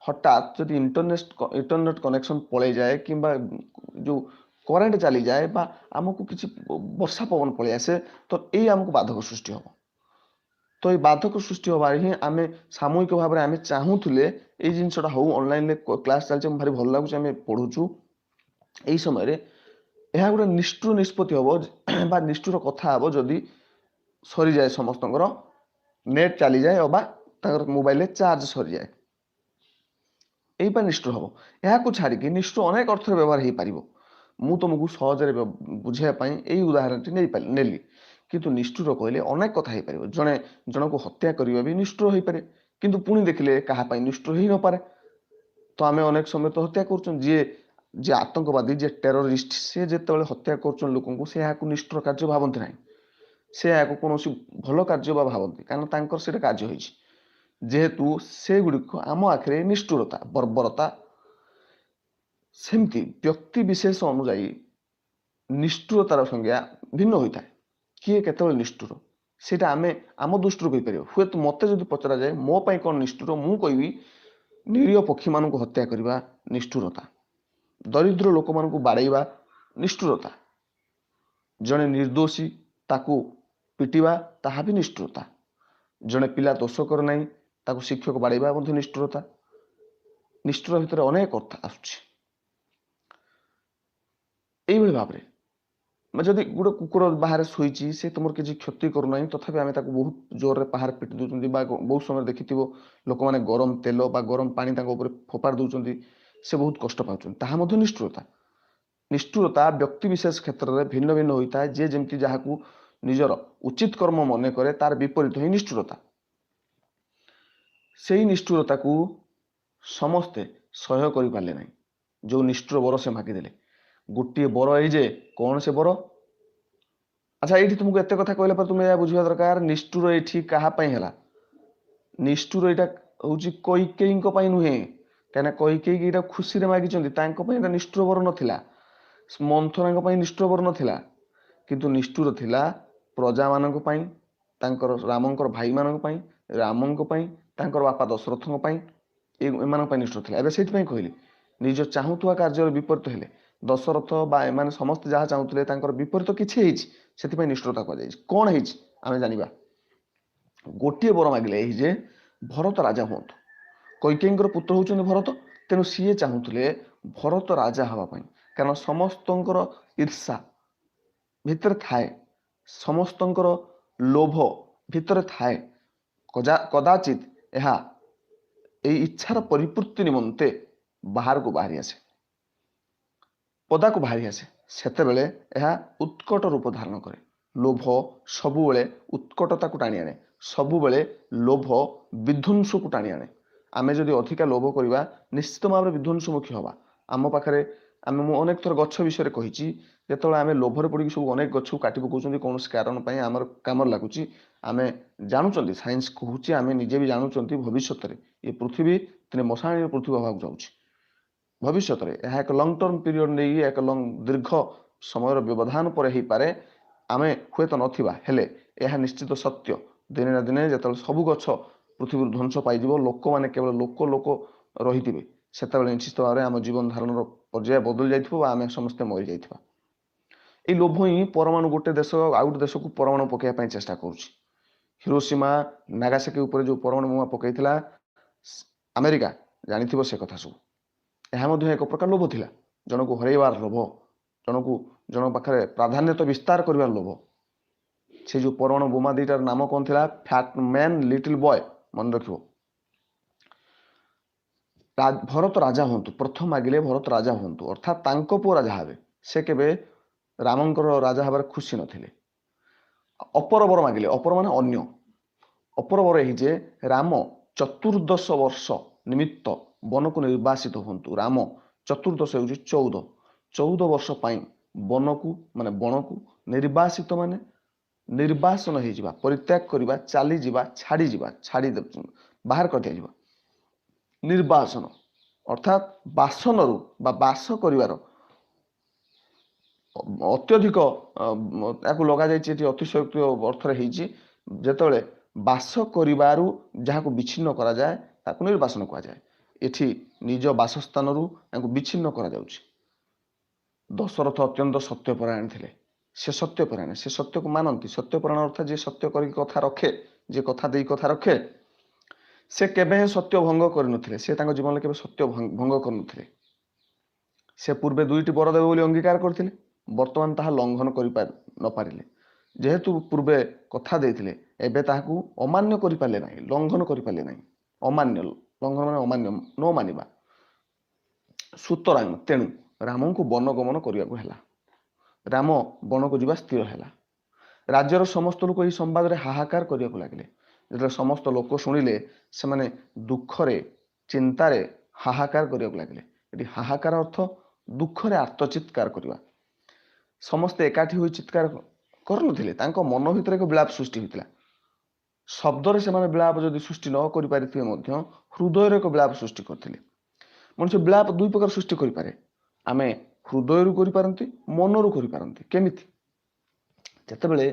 ହଠାତ୍ ଯଦି ଇଣ୍ଟରନେଟ୍ କନେକ୍ସନ ପଳେଇଯାଏ କିମ୍ବା ଯେଉଁ କରେଣ୍ଟ ଚାଲିଯାଏ ବା ଆମକୁ କିଛି ବର୍ଷା ପବନ ପଳେଇ ଆସେ, ତ ଏଇ ଆମକୁ ବାଧକ ସୃଷ୍ଟି ହେବ। ତ ଏଇ ବାଧକ ସୃଷ୍ଟି ହେବାରେ ହିଁ ଆମେ ସାମୂହିକ ଭାବରେ ଆମେ ଚାହୁଁଥିଲେ ଏଇ ଜିନିଷଟା ହଉ, ଅନଲାଇନରେ କ୍ଲାସ ଚାଲିଛି, ଭାରି ଭଲ ଲାଗୁଛି, ଆମେ ପଢୁଛୁ। ଏଇ ସମୟରେ ଏହା ଗୋଟେ ନିଷ୍ଠୁର ନିଷ୍ପତ୍ତି ହେବ ବା ନିଷ୍ଠୁର କଥା ହେବ ଯଦି ସରିଯାଏ, ସମସ୍ତଙ୍କର ନେଟ୍ ଚାଲିଯାଏ ଅବା ତାଙ୍କର ମୋବାଇଲରେ ଚାର୍ଜ ସରିଯାଏ। ଏଇପାଇଁ ନିଷ୍ଠୁର ହେବ। ଏହାକୁ ଛାଡ଼ିକି ନିଷ୍ଠୁର ଅନେକ ଅର୍ଥରେ ବ୍ୟବହାର ହେଇପାରିବ। ମୁଁ ତୁମକୁ ସହଜରେ ବୁଝାଇବା ପାଇଁ ଏଇ ଉଦାହରଣଟି ନେଲି। କିନ୍ତୁ ନିଷ୍ଠୁର କହିଲେ ଅନେକ କଥା ହେଇପାରିବ। ଜଣେ ଜଣକୁ ହତ୍ୟା କରିବା ବି ନିଷ୍ଠୁର ହେଇପାରେ, କିନ୍ତୁ ପୁଣି ଦେଖିଲେ କାହା ପାଇଁ ନିଷ୍ଠୁର ହେଇନପାରେ। ତ ଆମେ ଅନେକ ସମୟ ତ ହତ୍ୟା କରୁଛନ୍ତି। ଯିଏ ଆତଙ୍କବାଦୀ, ଯିଏ ଟେରରିଷ୍ଟ, ସେ ଯେତେବେଳେ ହତ୍ୟା କରୁଛନ୍ତି ଲୋକଙ୍କୁ, ସେ ଏହାକୁ ନିଷ୍ଠୁର କାର୍ଯ୍ୟ ଭାବନ୍ତି ନାହିଁ, ସେ ଏହାକୁ କୌଣସି ଭଲ କାର୍ଯ୍ୟ ବା ଭାବନ୍ତି, କାରଣ ତାଙ୍କର ସେଇଟା କାର୍ଯ୍ୟ ହେଇଛି। ଯେହେତୁ ସେଗୁଡ଼ିକ ଆମ ଆଖିରେ ନିଷ୍ଠୁରତା, ବର୍ବରତା। ସେମିତି ବ୍ୟକ୍ତି ବିଶେଷ ଅନୁଯାୟୀ ନିଷ୍ଠୁରତାର ସଂଜ୍ଞା ଭିନ୍ନ ହୋଇଥାଏ। କିଏ କେତେବେଳେ ନିଷ୍ଠୁର ସେଇଟା ଆମେ ଆମ ଦୃଷ୍ଟିରୁ କହିପାରିବା। ହୁଏତ ମୋତେ ଯଦି ପଚରାଯାଏ ମୋ ପାଇଁ କ'ଣ ନିଷ୍ଠୁର, ମୁଁ କହିବି ନିରୀହ ପକ୍ଷୀମାନଙ୍କୁ ହତ୍ୟା କରିବା ନିଷ୍ଠୁରତା, ଦରିଦ୍ର ଲୋକମାନଙ୍କୁ ବାଡ଼େଇବା ନିଷ୍ଠୁରତା, ଜଣେ ନିର୍ଦ୍ଦୋଷୀ ତାକୁ ପିଟିବା ତାହା ବି ନିଷ୍ଠୁରତା, ଜଣେ ପିଲା ଦୋଷ କରେ ନାହିଁ ତାକୁ ଶିକ୍ଷକ ବାଡ଼େଇବା ମଧ୍ୟ ନିଷ୍ଠୁରତା। ନିଷ୍ଠୁର ଭିତରେ ଅନେକ ଅର୍ଥ ଆସୁଛି। ଏଇଭଳି ଭାବରେ ଯଦି ଗୋଟେ କୁକୁର ବାହାରେ ଶୋଇଛି, ସେ ତୁମର କିଛି କ୍ଷତି କରୁନାହିଁ, ତଥାପି ଆମେ ତାକୁ ବହୁତ ଜୋରରେ ପାହାରେ ପିଟି ଦେଉଛନ୍ତି, ବା ବହୁତ ସମୟରେ ଦେଖିଥିବ ଲୋକମାନେ ଗରମ ତେଲ ବା ଗରମ ପାଣି ତାଙ୍କ ଉପରେ ଫୋପାଡ଼ି ଦେଉଛନ୍ତି, ସେ ବହୁତ କଷ୍ଟ ପାଉଛନ୍ତି, ତାହା ମଧ୍ୟ ନିଷ୍ଠୁରତା। ନିଷ୍ଠୁରତା ବ୍ୟକ୍ତି ବିଶେଷ କ୍ଷେତ୍ରରେ ଭିନ୍ନ ଭିନ୍ନ ହୋଇଥାଏ। ଯିଏ ଯେମିତି ଯାହାକୁ ନିଜର ଉଚିତ କର୍ମ ମନେ କରେ, ତାର ବିପରୀତ ହିଁ ନିଷ୍ଠୁରତା। ସେଇ ନିଷ୍ଠୁରତାକୁ ସମସ୍ତେ ସହ୍ୟ କରିପାରିଲେ ନାହିଁ। ଯେଉଁ ନିଷ୍ଠୁର ବର ସେ ମାଗିଦେଲେ, ଗୋଟିଏ ବର ଏଇ ଯେ କ'ଣ ସେ ବର? ଆଚ୍ଛା, ଏଇଠି ତୁମକୁ ଏତେ କଥା କହିଲା ପରେ ତୁମେ ଏହା ବୁଝିବା ଦରକାର, ନିଷ୍ଠୁର ଏଇଠି କାହା ପାଇଁ ହେଲା? ନିଷ୍ଠୁର ଏଇଟା ହେଉଛି କୈକେୟୀଙ୍କ ପାଇଁ ନୁହେଁ, କାହିଁକିନା କୈକେୟୀ ଏଇଟା ଖୁସିରେ ମାଗିଛନ୍ତି, ତାଙ୍କ ପାଇଁ ଏଇଟା ନିଷ୍ଠୁର ବର ନଥିଲା, ମନ୍ଥରାଙ୍କ ପାଇଁ ନିଷ୍ଠୁର ବର ନଥିଲା, କିନ୍ତୁ ନିଷ୍ଠୁର ଥିଲା ପ୍ରଜାମାନଙ୍କ ପାଇଁ, ତାଙ୍କର ରାମଙ୍କର ଭାଇମାନଙ୍କ ପାଇଁ, ରାମଙ୍କ ପାଇଁ, ତାଙ୍କର ବାପା ଦଶରଥଙ୍କ ପାଇଁ, ଏମାନଙ୍କ ପାଇଁ ନିଷ୍ଠୁର ଥିଲା। ଏବେ ସେଇଥିପାଇଁ କହିଲି, ନିଜ ଚାହୁଁଥିବା କାର୍ଯ୍ୟର ବିପରୀତ ହେଲେ, ଦଶରଥ ବା ଏମାନେ ସମସ୍ତେ ଯାହା ଚାହୁଁଥିଲେ ତାଙ୍କର ବିପରୀତ କିଛି ହେଇଛି, ସେଥିପାଇଁ ନିଷ୍ଠୁରତା କୁହାଯାଇଛି। କ'ଣ ହେଇଛି ଆମେ ଜାଣିବା। ଗୋଟିଏ ବର ମାଗିଲେ ଏହି ଯେ ଭରତ ରାଜା ହୁଅନ୍ତୁ। କୈକେୟୀଙ୍କର ପୁତ୍ର ହେଉଛନ୍ତି ଭରତ, ତେଣୁ ସିଏ ଚାହୁଁଥିଲେ ଭରତ ରାଜା ହେବା ପାଇଁ, କାରଣ ସମସ୍ତଙ୍କର ଈର୍ଷା ଭିତରେ ଥାଏ, ସମସ୍ତଙ୍କର ଲୋଭ ଭିତରେ ଥାଏ, କଦାଚିତ ଏହା ଏହି ଇଚ୍ଛାର ପରିପୂର୍ତ୍ତି ନିମନ୍ତେ ବାହାରକୁ ବାହାରି ଆସେ, ପଦାକୁ ବାହାରି ଆସେ। ସେତେବେଳେ ଏହା ଉତ୍କଟ ରୂପ ଧାରଣ କରେ। ଲୋଭ ସବୁବେଳେ ଉତ୍କଟତାକୁ ଟାଣି ଆଣେ, ସବୁବେଳେ ଲୋଭ ବିଧ୍ୱଂସକୁ ଟାଣି ଆଣେ। ଆମେ ଯଦି ଅଧିକା ଲୋଭ କରିବା, ନିଶ୍ଚିତ ଭାବରେ ବିଧ୍ୱଂସମୁଖୀ ହେବା। ଆମ ପାଖରେ ମୁଁ ଅନେକ ଥର ଗଛ ବିଷୟରେ କହିଛି, ଯେତେବେଳେ ଆମେ ଲୋଭରେ ପଡ଼ିକି ସବୁ ଅନେକ ଗଛକୁ କାଟି ପକାଉଛନ୍ତି କୌଣସି କାରଣ ପାଇଁ, ଆମର କାମରେ ଲାଗୁଛି, ଆମେ ଜାଣୁଛନ୍ତି, ସାଇନ୍ସ କହୁଛି, ଆମେ ନିଜେ ବି ଜାଣୁଛନ୍ତି, ଭବିଷ୍ୟତରେ ଏ ପୃଥିବୀ ଦିନେ ମଶାଣୀର ପୃଥିବୀ ହେବାକୁ ଯାଉଛି। ଭବିଷ୍ୟତରେ ଏହା ଏକ ଲଙ୍ଗ ଟର୍ମ ପିରିୟଡ଼ ନେଇ ଏକ ଦୀର୍ଘ ସମୟର ବ୍ୟବଧାନ ପରେ ହେଇପାରେ, ଆମେ ହୁଏତ ନଥିବା, ହେଲେ ଏହା ନିଶ୍ଚିତ ସତ୍ୟ। ଦିନେ ନା ଦିନେ ଯେତେବେଳେ ସବୁ ଗଛ ପୃଥିବୀରୁ ଧ୍ୱଂସ ପାଇଯିବ, ଲୋକମାନେ କେବଳ ଲୋକ ରହିଥିବେ, ସେତେବେଳେ ନିଶ୍ଚିତ ଭାବରେ ଆମ ଜୀବନ ଧାରଣର ପର୍ଯ୍ୟାୟ ବଦଳି ଯାଇଥିବ ବା ଆମେ ସମସ୍ତେ ମରିଯାଇଥିବା। ଏଇ ଲୋଭ ହିଁ ପରମାଣୁ, ଗୋଟେ ଦେଶ ଆଉ ଗୋଟେ ଦେଶକୁ ପରମାଣୁ ପକାଇବା ପାଇଁ ଚେଷ୍ଟା କରୁଛି। ହିରୋସୀମା ନାଗାସାକି ଉପରେ ଯେଉଁ ପରମାଣୁ ବୋମା ପକାଇଥିଲା ଆମେରିକା, ଜାଣିଥିବ ସେ କଥା ସବୁ। ଏହା ମଧ୍ୟ ଏକ ପ୍ରକାର ଲୋଭ ଥିଲା, ଜଣକୁ ହରାଇବାର ଲୋଭ, ଜଣଙ୍କ ପାଖରେ ପ୍ରାଧାନ୍ୟତା ବିସ୍ତାର କରିବାର ଲୋଭ। ସେ ଯେଉଁ ପରମାଣୁ ବୋମା ଦୁଇଟାର ନାମ କ'ଣ ଥିଲା? ଫ୍ୟାଟ୍ ମ୍ୟାନ୍, ଲିଟିଲ୍ ବୟ, ମନେ ରଖିବ। ଭରତ ରାଜା ହୁଅନ୍ତୁ, ପ୍ରଥମ ମାଗିଲେ ଭରତ ରାଜା ହୁଅନ୍ତୁ, ଅର୍ଥାତ୍ ତାଙ୍କ ପୁଅ ରାଜା ହେବେ। ସେ କେବେ ରାମଙ୍କର ରାଜା ହେବାରେ ଖୁସି ନଥିଲେ। ଅପର ବର ମାଗିଲେ, ଅପର ମାନେ ଅନ୍ୟ। ଅପର ବର ଏହି ଯେ ରାମ 14 ବର୍ଷ ନିମିତ୍ତ ବନକୁ ନିର୍ବାସିତ ହୁଅନ୍ତୁ। ରାମ 14 ହେଉଛି 14 ବର୍ଷ ପାଇଁ ବନକୁ ମାନେ ବଣକୁ ନିର୍ବାସିତ ମାନେ ନିର୍ବାସନ ହେଇଯିବା, ପରିତ୍ୟାଗ କରିବା, ଚାଲିଯିବା, ଛାଡ଼ିଯିବା, ବାହାର କରିଦିଆଯିବା। ନିର୍ବାସନ ଅର୍ଥାତ୍ ବାସନରୁ ବା ବାସ କରିବାର ଅତ୍ୟଧିକ ତାକୁ ଲଗାଯାଇଛି, ଏଠି ଅତିଶୟୋକ୍ତି ଅର୍ଥରେ ହେଇଛି। ଯେତେବେଳେ ବାସ କରିବାରୁ ଯାହାକୁ ବିଚ୍ଛିନ୍ନ କରାଯାଏ ତାକୁ ନିର୍ବାସନ କୁହାଯାଏ। ଏଠି ନିଜ ବାସସ୍ଥାନରୁ ତାଙ୍କୁ ବିଚ୍ଛିନ୍ନ କରାଯାଉଛି। ଦଶରଥ ଅତ୍ୟନ୍ତ ସତ୍ୟପରାୟଣ ଥିଲେ। ସେ ସତ୍ୟପରାୟଣ, ସେ ସତ୍ୟକୁ ମାନନ୍ତି। ସତ୍ୟପରାୟଣ ଅର୍ଥାତ୍ ଯିଏ ସତ୍ୟ କରିକି କଥା ରଖେ, ଯିଏ କଥା ଦେଇ କଥା ରଖେ, ସେ କେବେ ସତ୍ୟ ଭଙ୍ଗ କରିନଥିଲେ। ସେ ତାଙ୍କ ଜୀବନରେ କେବେ ସତ୍ୟ ଭଙ୍ଗ କରିନଥିଲେ। ସେ ପୂର୍ବେ 2ଟି ବର ଦେବେ ବୋଲି ଅଙ୍ଗୀକାର କରିଥିଲେ, ବର୍ତ୍ତମାନ ତାହା ଲଙ୍ଘନ କରି ନପାରିଲେ। ଯେହେତୁ ପୂର୍ବେ କଥା ଦେଇଥିଲେ, ଏବେ ତାହାକୁ ଅମାନ୍ୟ କରିପାରିଲେ ନାହିଁ, ଲଙ୍ଘନ କରିପାରିଲେ ନାହିଁ। ଅମାନ୍ୟ, ଲଙ୍ଘନ ମାନେ ଅମାନ୍ୟ, ନ ମାନିବା। ସୁତରାଂ ତେଣୁ ରାମଙ୍କୁ ବନ ଗମନ କରିବାକୁ ହେଲା। ରାମ ବନକୁ ଯିବା ସ୍ଥିର ହେଲା। राज्यर समस्त लोक यही संवाद में हाहाकार करने लगे। जो समस्त लोक शुणिले से दुखरे चिंतार हाहाकार करने लगे। ये हाहाकार अर्थ दुखरे आर्तचित्कार करवा। समस्ते एकाठी हुई चित्कार करनुथिले, मन भीतर एक विलाप सृष्टि होता। शब्द से विलाप जदि सृष्टि न कर हृदय एक विलाप सृष्टि करते। मनुष्य विलाप दुई प्रकार सृष्टि करें। आम हृदय करती मनरू करती केमिति जितेबले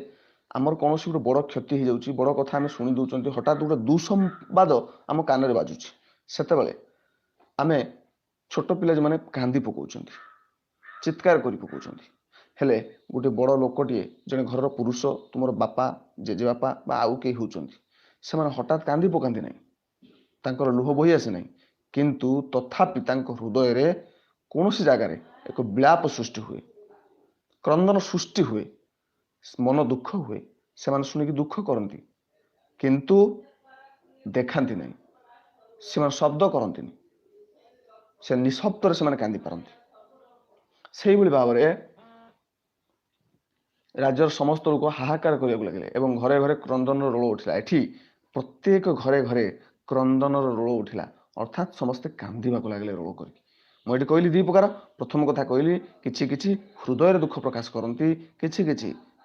आमर कौन गोटे बड़ क्षति हो जाऊँगी, बड़ कथा आम शुणी दौरान हठात गोटे दुसंवाद आम कान में बाजुची, से आम छोट पिला जो मैंने कांदी पकाउछंती, चित्कार कर पकाउछंती, हेले गोटे बड़ लोकटे जड़े घर पुरुष तुम बापा जेजेबापा बा आउ कई होउछंती से हठात कांदी पकाती ना, तांकर लुह बही आसे ना, किंतु तथापि हृदय रे कौन सी जगार एक विलाप सृष्टि हुए, क्रंदन सृष्टि हुए, मन दुख हुए, से शुणिक दुख करती किंतु देखाती नहीं, से शब्द करती, से निशब्द से कांदी पारती। से भाव में राज्यर समस्त लोक हाहाकार करने लगे और घरे घरे क्रंदन रोल उठा। एठी प्रत्येक घरे घरे क्रंदन रोल उठा, अर्थात समस्ते कांदी लगे रोल कर। मुझे कहली दी प्रकार, प्रथम कथा कहली कि हृदय दुख प्रकाश करती, कि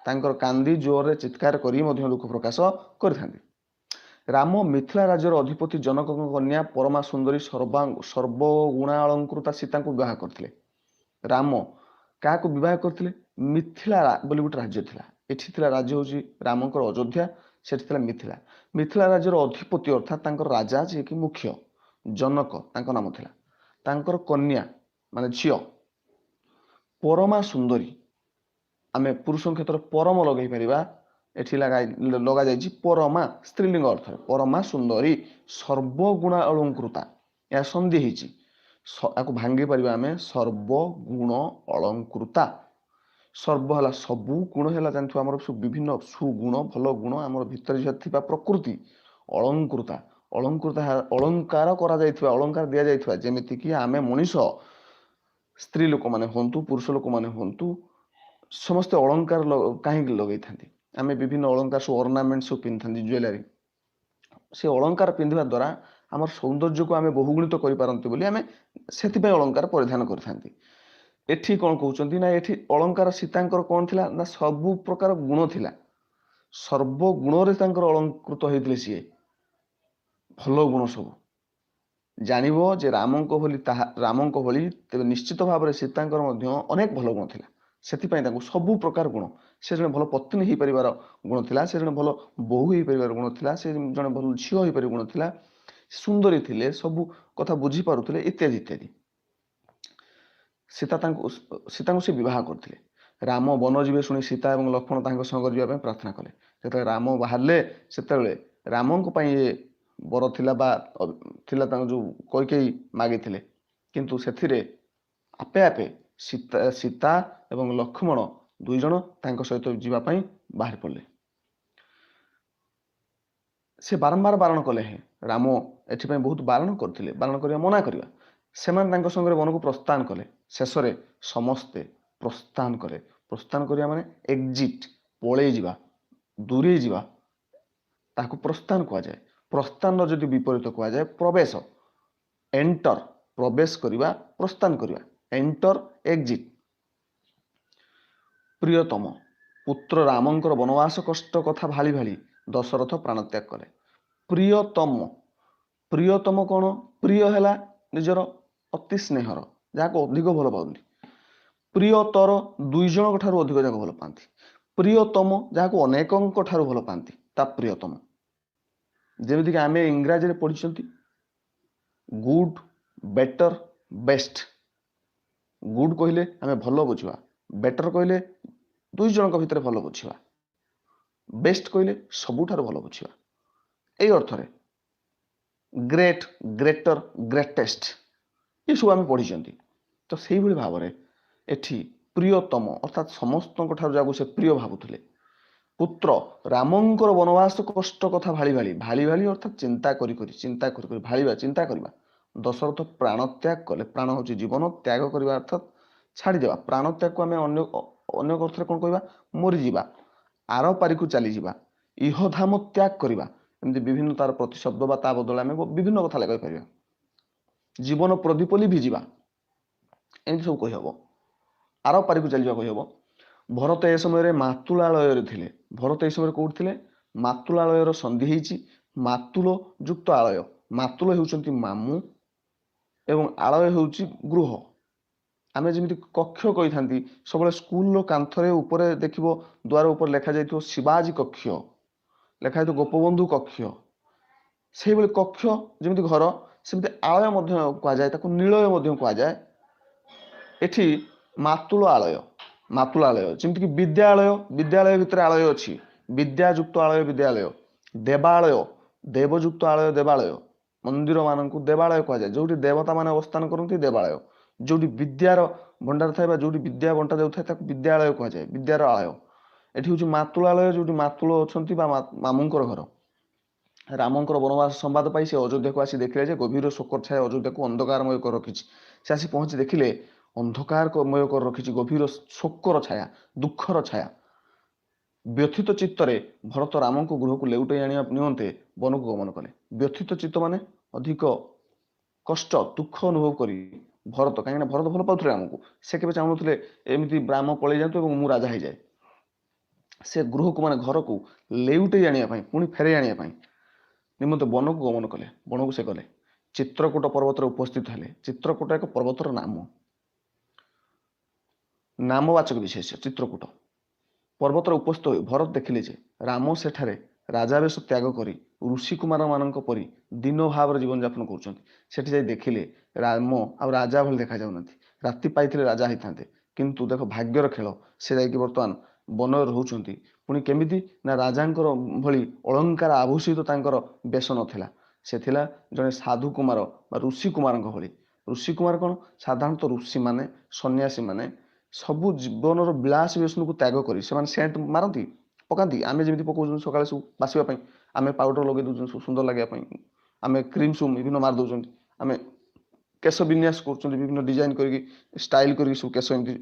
कांदी जोर चित्कार कर दुख प्रकाश कर। राम मिथिला राज्यर अधिपति जनक कन्या परमा सुंदरी सर्वगुणालंकृता सीता को विवाह करते। राम क्या बह करते? मिथिला बोली गोटे राज्य था, ये राज्य हूँ रामकर अयोध्या, से मिथिला। मिथिला राज्यर अधिपति अर्थात राजा जी कि मुख्य जनक नाम था, तांकर कन्या माने झी परमा सुंदरी। आम पुरुष क्षेत्र परम लगे पार, एठी लगा जाइए परमा स्त्रीलिंग अर्थ परमा सुंदरी सर्वगुणा अलंकृता, या संधि होती भांगी पार आम सर्वगुण अलंकृता। सर्व है सबू, गुण है जानते आम विभिन्न सुगुण भल गुण आम भर प्रकृति, अलंकृता अलंकृता अलंकार अलंकार दि जाइए जमीती कि आम मनीष स्त्री लोक मैंने हूँ पुरुष लोक मैंने हूँ समस्ते अलंकार कहीं लगे था। आम विभिन्न अलंकार सब अर्णामेंट सब पिंधा ज्वेलरी, से अलंकार पिंधा द्वारा आम सौंदर्य को आम बहुगुणित करें आम से अलंकार परिधान करते। एठी कौन कहते ना, एठी अलंकार सीतांकर कौन थिला ना सबु प्रकार गुण थिला, सर्वगुण अलंकृत होते सी भल गुण सब जानव जे रामको भली रामको भली तेज निश्चित भाव में सीतांकर अनेक भल गुण थिला, से सबु प्रकार गुण, से जड़े भल पत्नी हो पार गुण थिला, से जड़े भल बोहू हो पार गुण थिला, से जड़े भल झील हो पार गुण थिला, सुंदरी थिले, सबु कथा बुझी पारुथिले इत्यादि इत्यादि। सीता से विवाह करते। राम वन जीवे शुणी सीता और लक्ष्मण तांको संग जावाई प्रार्थना कले। जो राम बाहर से राम ये बर थिला जो कैकेयी मागी किंतु से आपे आपे सीता एवं लक्ष्मण दुई जन सहित जीवाई बाहर पड़े। से बारंबार बारण कले हैं, राम एपाई बहुत बारण करते, बारण करने मना करवा से संगे वन को प्रस्थान कले। शेष में समस्ते प्रस्थान कले। प्रस्थान करिया माने एक्जिट पलि जावा, दूरे जावा, ताकू प्रस्थान कह जाए। प्रस्थान जदि विपरीत कह जाए प्रवेश, एंटर प्रवेश करवा, प्रस्थान करवा, एंटर एक्जिट। प्रियतम पुत्र रामंकर वनवास कष्ट कथा भाली भाली दशरथ प्राणत्याग कले। प्रियतम, प्रियतम कौन? प्रिय है निजर अति स्नेहर जहाँ को अधिक भल पाती। प्रियतर दुई जन ठार अधिक जगह भल पाती। प्रियतम जहाँ को अनेक भल पाती ता प्रियतम। जमीक आम इंग्राजी में पढ़ी गुड बेटर बेस्ट। गुड कहले आम भल बुझा, बेटर कहले दुई जन भितर भल बुझा, बेस्ट कहले सबुठार भल बुझा। यही अर्थ में ग्रेट ग्रेटर ग्रेटेस्ट ये सब आम पढ़ी। तो से भाव में एठी प्रियतम अर्थात समस्त जहाँ से प्रिय भावुले। पुत्र रामंकर वनवास कष्ट कथा भाली भाली, भाली भाली अर्थात चिंता करी भालीबा चिंता करवा। दशरथ प्राण त्याग कले। प्राण हूँ जीवन, त्याग करवा अर्थात छाड़देवा। प्राण त्याग को आम अन्य अर्थ कौन कह मरीजा। ଆର ପାରିକୁ ଚାଲିଯିବା, ଇହଧାମ ତ୍ୟାଗ କରିବା, ଏମିତି ବିଭିନ୍ନ ତାର ପ୍ରତିଶବ୍ଦ ବା ତା ବଦଳରେ ଆମେ ବିଭିନ୍ନ କଥା କହିପାରିବା। ଜୀବନ ପ୍ରଦୀପ ଲିଭିଯିବା, ଏମିତି ସବୁ କହିହବ। ଆର ପାରିକୁ ଚାଲିଯିବା କହିହବ। ଭରତ ଏ ସମୟରେ ମାତୁଳାଳୟରେ ଥିଲେ। ଭରତ ଏ ସମୟରେ କୋଉଠି ଥିଲେ? ମାତୁଳାଳୟର ସନ୍ଧି ହେଇଛି ମାତୁଳ ଯୁକ୍ତ ଆଳୟ। ମାତୁଳ ହେଉଛନ୍ତି ମାମୁଁ ଏବଂ ଆଳୟ ହେଉଛି ଗୃହ। ଆମେ ଯେମିତି କକ୍ଷ କହିଥାନ୍ତି, ସବୁବେଳେ ସ୍କୁଲର କାନ୍ଥରେ ଉପରେ ଦେଖିବ ଦ୍ୱାର ଉପରେ ଲେଖାଯାଇଥିବ ଶିବାଜୀ କକ୍ଷ, ଲେଖାଯାଇଥିବ ଗୋପବନ୍ଧୁ କକ୍ଷ। ସେଇଭଳି କକ୍ଷ ଯେମିତି ଘର, ସେମିତି ଆଳୟ ମଧ୍ୟ କୁହାଯାଏ, ତାକୁ ନିଳୟ ମଧ୍ୟ କୁହାଯାଏ। ଏଠି ମାତୁଳ ଆଳୟ, ମାତୁଳ ଆଳୟ ଯେମିତିକି ବିଦ୍ୟାଳୟ, ବିଦ୍ୟାଳୟ ଭିତରେ ଆଳୟ ଅଛି, ବିଦ୍ୟାଯୁକ୍ତ ଆଳୟ ବିଦ୍ୟାଳୟ। ଦେବାଳୟ, ଦେବଯୁକ୍ତ ଆଳୟ ଦେବାଳୟ। ମନ୍ଦିର ମାନଙ୍କୁ ଦେବାଳୟ କୁହାଯାଏ, ଯୋଉଠି ଦେବତା ମାନେ ଅବସ୍ଥାନ କରନ୍ତି ଦେବାଳୟ। ଯୋଉଠି ବିଦ୍ୟାର ଭଣ୍ଡାର ଥାଏ ବା ଯୋଉଠି ବିଦ୍ୟା ବଣ୍ଟା ଯାଉଥାଏ ତାକୁ ବିଦ୍ୟାଳୟ କୁହାଯାଏ, ବିଦ୍ୟାର ଆଳୟ। ଏଠି ହେଉଛି ମାତୁଳାଳୟ, ଯୋଉଠି ମାତୁଳ ଅଛନ୍ତି ବା ମାମୁଁଙ୍କର ଘର। ରାମଙ୍କର ବନବାସ ସମ୍ବାଦ ପାଇ ସେ ଅଯୋଧ୍ୟାକୁ ଆସି ଦେଖିଲେ ଯେ ଗଭୀର ଶୋକର ଛାୟା ଅଯୋଧ୍ୟାକୁ ଅନ୍ଧକାରମୟ କରି ରଖିଛି। ସେ ଆସି ପହଞ୍ଚି ଦେଖିଲେ ଅନ୍ଧକାରମୟ କରି ରଖିଛି, ଗଭୀର ଶୋକର ଛାୟା, ଦୁଃଖର ଛାୟା। ବ୍ୟଥିତ ଚିତ୍ତରେ ଭରତ ରାମଙ୍କୁ ଗୃହକୁ ଲେଉଟାଇ ଆଣିବା ନିମନ୍ତେ ବନକୁ ଗମନ କଲେ। ବ୍ୟଥିତ ଚିତ୍ତ ମାନେ ଅଧିକ କଷ୍ଟ ଦୁଃଖ ଅନୁଭବ କରି ଭରତ, କାହିଁକିନା ଭରତ ଭଲ ପାଉଥିଲେ ରାମକୁ, ସେ କେବେ ଚାହୁଁନଥିଲେ ଏମିତି ରାମ ପଳେଇ ଯାଆନ୍ତୁ ଏବଂ ମୁଁ ରାଜା ହେଇଯାଏ। ସେ ଗୃହକୁ ମାନେ ଘରକୁ ଲେଉଟାଇ ଆଣିବା ପାଇଁ, ପୁଣି ଫେରାଇ ଆଣିବା ପାଇଁ ନିମନ୍ତେ ବନକୁ ଗମନ କଲେ। ବନକୁ ସେ ଗଲେ, ଚିତ୍ରକୂଟ ପର୍ବତରେ ଉପସ୍ଥିତ ହେଲେ। ଚିତ୍ରକୂଟ ଏକ ପର୍ବତର ନାମ, ନାମବାଚକ ବିଶେଷ ଚିତ୍ରକୂଟ। ପର୍ବତରେ ଉପସ୍ଥିତ ହୋଇ ଭରତ ଦେଖିଲେ ଯେ ରାମ ସେଠାରେ ରାଜାବେଶ ତ୍ୟାଗ କରି ଋଷି କୁମାର ମାନଙ୍କ ପରି ଦିନ ଭାବରେ ଜୀବନଯାପନ କରୁଛନ୍ତି। ସେଠି ଯାଇ ଦେଖିଲେ ରାମ ଆଉ ରାଜା ଭଳି ଦେଖାଯାଉନାହାନ୍ତି। ରାତି ପାଇଥିଲେ ରାଜା ହେଇଥାନ୍ତେ, କିନ୍ତୁ ଦେଖ ଭାଗ୍ୟର ଖେଳ, ସେ ଯାଇକି ବର୍ତ୍ତମାନ ବନରେ ରହୁଛନ୍ତି। ପୁଣି କେମିତି ନା ରାଜାଙ୍କର ଭଳି ଅଳଙ୍କାର ଆଭୂଷିତ ତାଙ୍କର ବେଶ ନଥିଲା, ସେ ଥିଲା ଜଣେ ସାଧୁ କୁମାର ବା ଋଷି କୁମାରଙ୍କ ଭଳି। ଋଷି କୁମାର କ'ଣ? ସାଧାରଣତଃ ଋଷିମାନେ, ସନ୍ନ୍ୟାସୀମାନେ ସବୁ ଜୀବନର ବିଳାସ ବ୍ୟସନକୁ ତ୍ୟାଗ କରି ସେମାନେ ସେଣ୍ଟ ମାରନ୍ତି, ପକାନ୍ତି। ଆମେ ଯେମିତି ପକାଉଛନ୍ତି ସକାଳେ ସବୁ ବାସିବା ପାଇଁ, ଆମେ ପାଉଡର ଲଗେଇ ଦେଉଛନ୍ତି ସବୁ ସୁନ୍ଦର ଲାଗିବା ପାଇଁ, ଆମେ କ୍ରିମ୍ ସବୁ ବିଭିନ୍ନ ମାରି ଦେଉଛନ୍ତି, ଆମେ କେଶ ବିନ୍ୟାସ କରୁଛନ୍ତି, ବିଭିନ୍ନ ଡିଜାଇନ କରିକି ଷ୍ଟାଇଲ କରିକି ସବୁ କେଶ ଏମିତି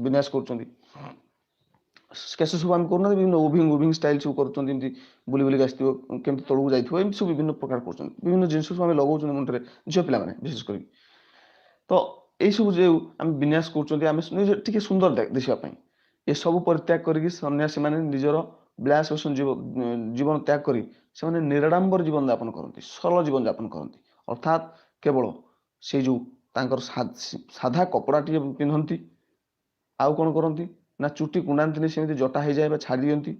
ବିନ୍ୟାସ କରୁଛନ୍ତି। କେଶ ସବୁ ଆମେ କରୁନାହାନ୍ତି, ବିଭିନ୍ନ ଉଭିଙ୍ଗ ଷ୍ଟାଇଲ ସବୁ କରୁଛନ୍ତି, ଏମିତି ବୁଲି ବୁଲିକି ଆସିଥିବ, କେମିତି ତଳକୁ ଯାଇଥିବ, ଏମିତି ସବୁ ବିଭିନ୍ନ ପ୍ରକାର କରୁଛନ୍ତି। ବିଭିନ୍ନ ଜିନିଷ ସବୁ ଆମେ ଲଗାଉଛନ୍ତି ମୁଣ୍ଡରେ, ଝିଅ ପିଲାମାନେ ବିଶେଷ କରି। ତ ଏଇସବୁ ଯେଉଁ ଆମେ ବିନ୍ୟାସ କରୁଛନ୍ତି, ଆମେ ଟିକେ ସୁନ୍ଦର ଦେଖିବା ପାଇଁ, ଏସବୁ ପରିତ୍ୟାଗ କରିକି ସନ୍ନ୍ୟାସୀମାନେ ନିଜର ବିଳାସ ଜୀବନ ତ୍ୟାଗ କରି ସେମାନେ ନିରାଡମ୍ବର ଜୀବନ ଯାପନ କରନ୍ତି, ସରଳ ଜୀବନ ଯାପନ କରନ୍ତି। ଅର୍ଥାତ୍ କେବଳ ସେଇ ଯେଉଁ ତାଙ୍କର ସାଧା କପଡ଼ାଟିଏ ପିନ୍ଧନ୍ତି, ଆଉ କ'ଣ କରନ୍ତି ନା ଚୁଟି କୁଣ୍ଡାନ୍ତିନି, ସେମିତି ଜଟା ହେଇଯାଏ ବା ଛାଡ଼ି ଦିଅନ୍ତି,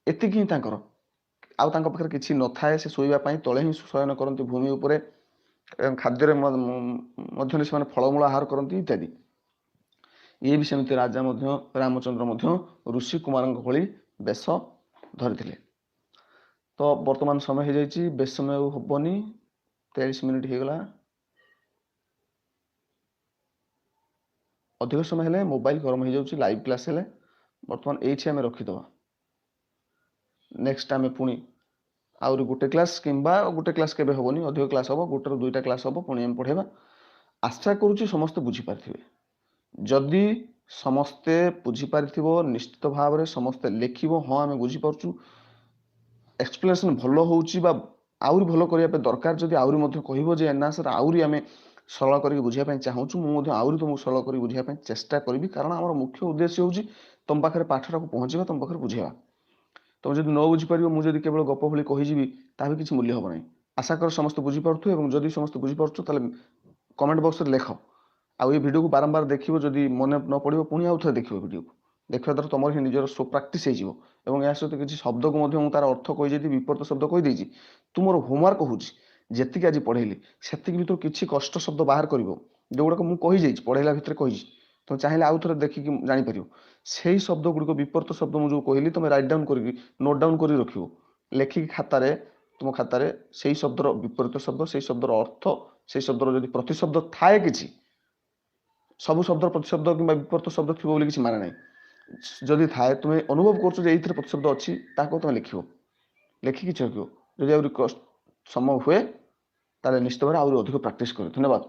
ଏତିକି ହିଁ ତାଙ୍କର। ଆଉ ତାଙ୍କ ପାଖରେ କିଛି ନଥାଏ, ସେ ଶୋଇବା ପାଇଁ ତଳେ ହିଁ ଶୟନ କରନ୍ତି ଭୂମି ଉପରେ, ଏବଂ ଖାଦ୍ୟରେ ମଧ୍ୟରେ ସେମାନେ ଫଳମୂଳ ଆହାର କରନ୍ତି ଇତ୍ୟାଦି। ଇଏ ବି ସେମିତି ରାଜା ମଧ୍ୟ, ରାମଚନ୍ଦ୍ର ମଧ୍ୟ ଋଷି କୁମାରଙ୍କ ଭଳି ବେଶ ଧରିଥିଲେ। ତ ବର୍ତ୍ତମାନ ସମୟ ହେଇଯାଇଛି, ବେଶ ସମୟ ଆଉ ହବନି, 23 ମିନିଟ୍ ହେଇଗଲା। ଅଧିକ ସମୟ ହେଲେ ମୋବାଇଲ ଗରମ ହେଇଯାଉଛି ଲାଇଭ କ୍ଲାସ୍ ହେଲେ। ବର୍ତ୍ତମାନ ଏଇଠି ଆମେ ରଖିଦେବା। ନେକ୍ସଟ ଆମେ ପୁଣି ଆହୁରି ଗୋଟେ କ୍ଲାସ୍, କିମ୍ବା ଗୋଟେ କ୍ଲାସ୍ କେବେ ହବନି, ଅଧିକ କ୍ଲାସ୍ ହବ, ଗୋଟେରୁ ଦୁଇଟା କ୍ଲାସ୍ ହବ, ପୁଣି ଆମେ ପଢ଼େଇବା। ଆଶା କରୁଛି ସମସ୍ତେ ବୁଝିପାରିଥିବେ। ଯଦି ସମସ୍ତେ ବୁଝିପାରିଥିବ, ନିଶ୍ଚିତ ଭାବରେ ସମସ୍ତେ ଲେଖିବ ହଁ ଆମେ ବୁଝିପାରୁଛୁ, ଏକ୍ସପ୍ଲେନେସନ୍ ଭଲ ହେଉଛି ବା ଆହୁରି ଭଲ କରିବା ପାଇଁ ଦରକାର। ଯଦି ଆହୁରି ମଧ୍ୟ କହିବ ଯେ ନା ସାର୍ ଆହୁରି ଆମେ ସରଳ କରିକି ବୁଝିବା ପାଇଁ ଚାହୁଁଛୁ, ମୁଁ ମଧ୍ୟ ଆହୁରି ତୁମକୁ ସରଳ କରିକି ବୁଝିବା ପାଇଁ ଚେଷ୍ଟା କରିବି, କାରଣ ଆମର ମୁଖ୍ୟ ଉଦ୍ଦେଶ୍ୟ ହେଉଛି ତୁମ ପାଖରେ ପାଠଟାକୁ ପହଞ୍ଚିବା, ତୁମ ପାଖରେ ବୁଝେଇବା। ତୁମେ ଯଦି ନ ବୁଝିପାରିବ, ମୁଁ ଯଦି କେବଳ ଗପ ଭଳି କହିଯିବି, ତାହା ବି କିଛି ମୂଲ୍ୟ ହେବ ନାହିଁ। ଆଶା କର ସମସ୍ତେ ବୁଝିପାରୁଥିବେ, ଏବଂ ଯଦି ସମସ୍ତେ ବୁଝିପାରୁଛୁ ତାହେଲେ କମେଣ୍ଟ ବକ୍ସରେ ଲେଖ। ଆଉ এই ଭିଡ଼ିଓକୁ ବାରମ୍ବାର ଦେଖିବ, ଯଦି ମନେ ନ ପଡ଼ିବ ପୁଣି ଆଉ ଥରେ ଦେଖିବ। ଭିଡ଼ିଓକୁ ଦେଖିବା ଦ୍ୱାରା ତୁମର ହିଁ ନିଜର ସ୍ୱ ପ୍ରାକ୍ଟିସ୍ ହେଇଯିବ। ଏବଂ ଏହା ସହିତ କିଛି ଶବ୍ଦକୁ ମଧ୍ୟ ମୁଁ ତାର ଅର୍ଥ କହିଦେଇଛି, ବିପରୀତ ଶବ୍ଦ କହିଦେଇଛି। ତୁମର ହୋମୱାର୍କ ହେଉଛି ଯେତିକି ଆଜି ପଢ଼େଇଲି ସେତିକି ଭିତରୁ କିଛି କଷ୍ଟ ଶବ୍ଦ ବାହାର କରିବ, ଯେଉଁଗୁଡ଼ାକ ମୁଁ କହିଯାଇଛି ପଢ଼େଇଲା ଭିତରେ କହିଛି। ତୁମେ ଚାହିଁଲେ ଆଉ ଥରେ ଦେଖିକି ଜାଣିପାରିବ। ସେଇ ଶବ୍ଦ ଗୁଡ଼ିକ, ବିପରୀତ ଶବ୍ଦ ମୁଁ ଯେଉଁ କହିଲି, ତୁମେ ରାଇଟ୍ ଡାଉନ୍ କରିକି ନୋଟ୍ ଡାଉନ୍ କରି ରଖିବ, ଲେଖିକି ଖାତାରେ, ତୁମ ଖାତାରେ ସେଇ ଶବ୍ଦର ବିପରୀତ ଶବ୍ଦ, ସେଇ ଶବ୍ଦର ଅର୍ଥ, ସେଇ ଶବ୍ଦର ଯଦି ପ୍ରତିଶବ୍ଦ ଥାଏ କିଛି, ସବୁ ଶବ୍ଦର ପ୍ରତିଶବ୍ଦ କିମ୍ବା ବିପରୀତ ଶବ୍ଦ ଥିବ ବୋଲି କିଛି ମାନେ ନାହିଁ। ଯଦି ଥାଏ, ତୁମେ ଅନୁଭବ କରୁଛ ଯେ ଏଇଥିରେ ପ୍ରତିଶବ୍ଦ ଅଛି, ତାକୁ ତୁମେ ଲେଖିବ, ଲେଖିକି ରଖିବ। ଯଦି ଆହୁରି ସମୟ ହୁଏ ତାହେଲେ ନିଶ୍ଚିତ ଭାବରେ ଆହୁରି ଅଧିକ ପ୍ରାକ୍ଟିସ୍ କରିବ। ଧନ୍ୟବାଦ।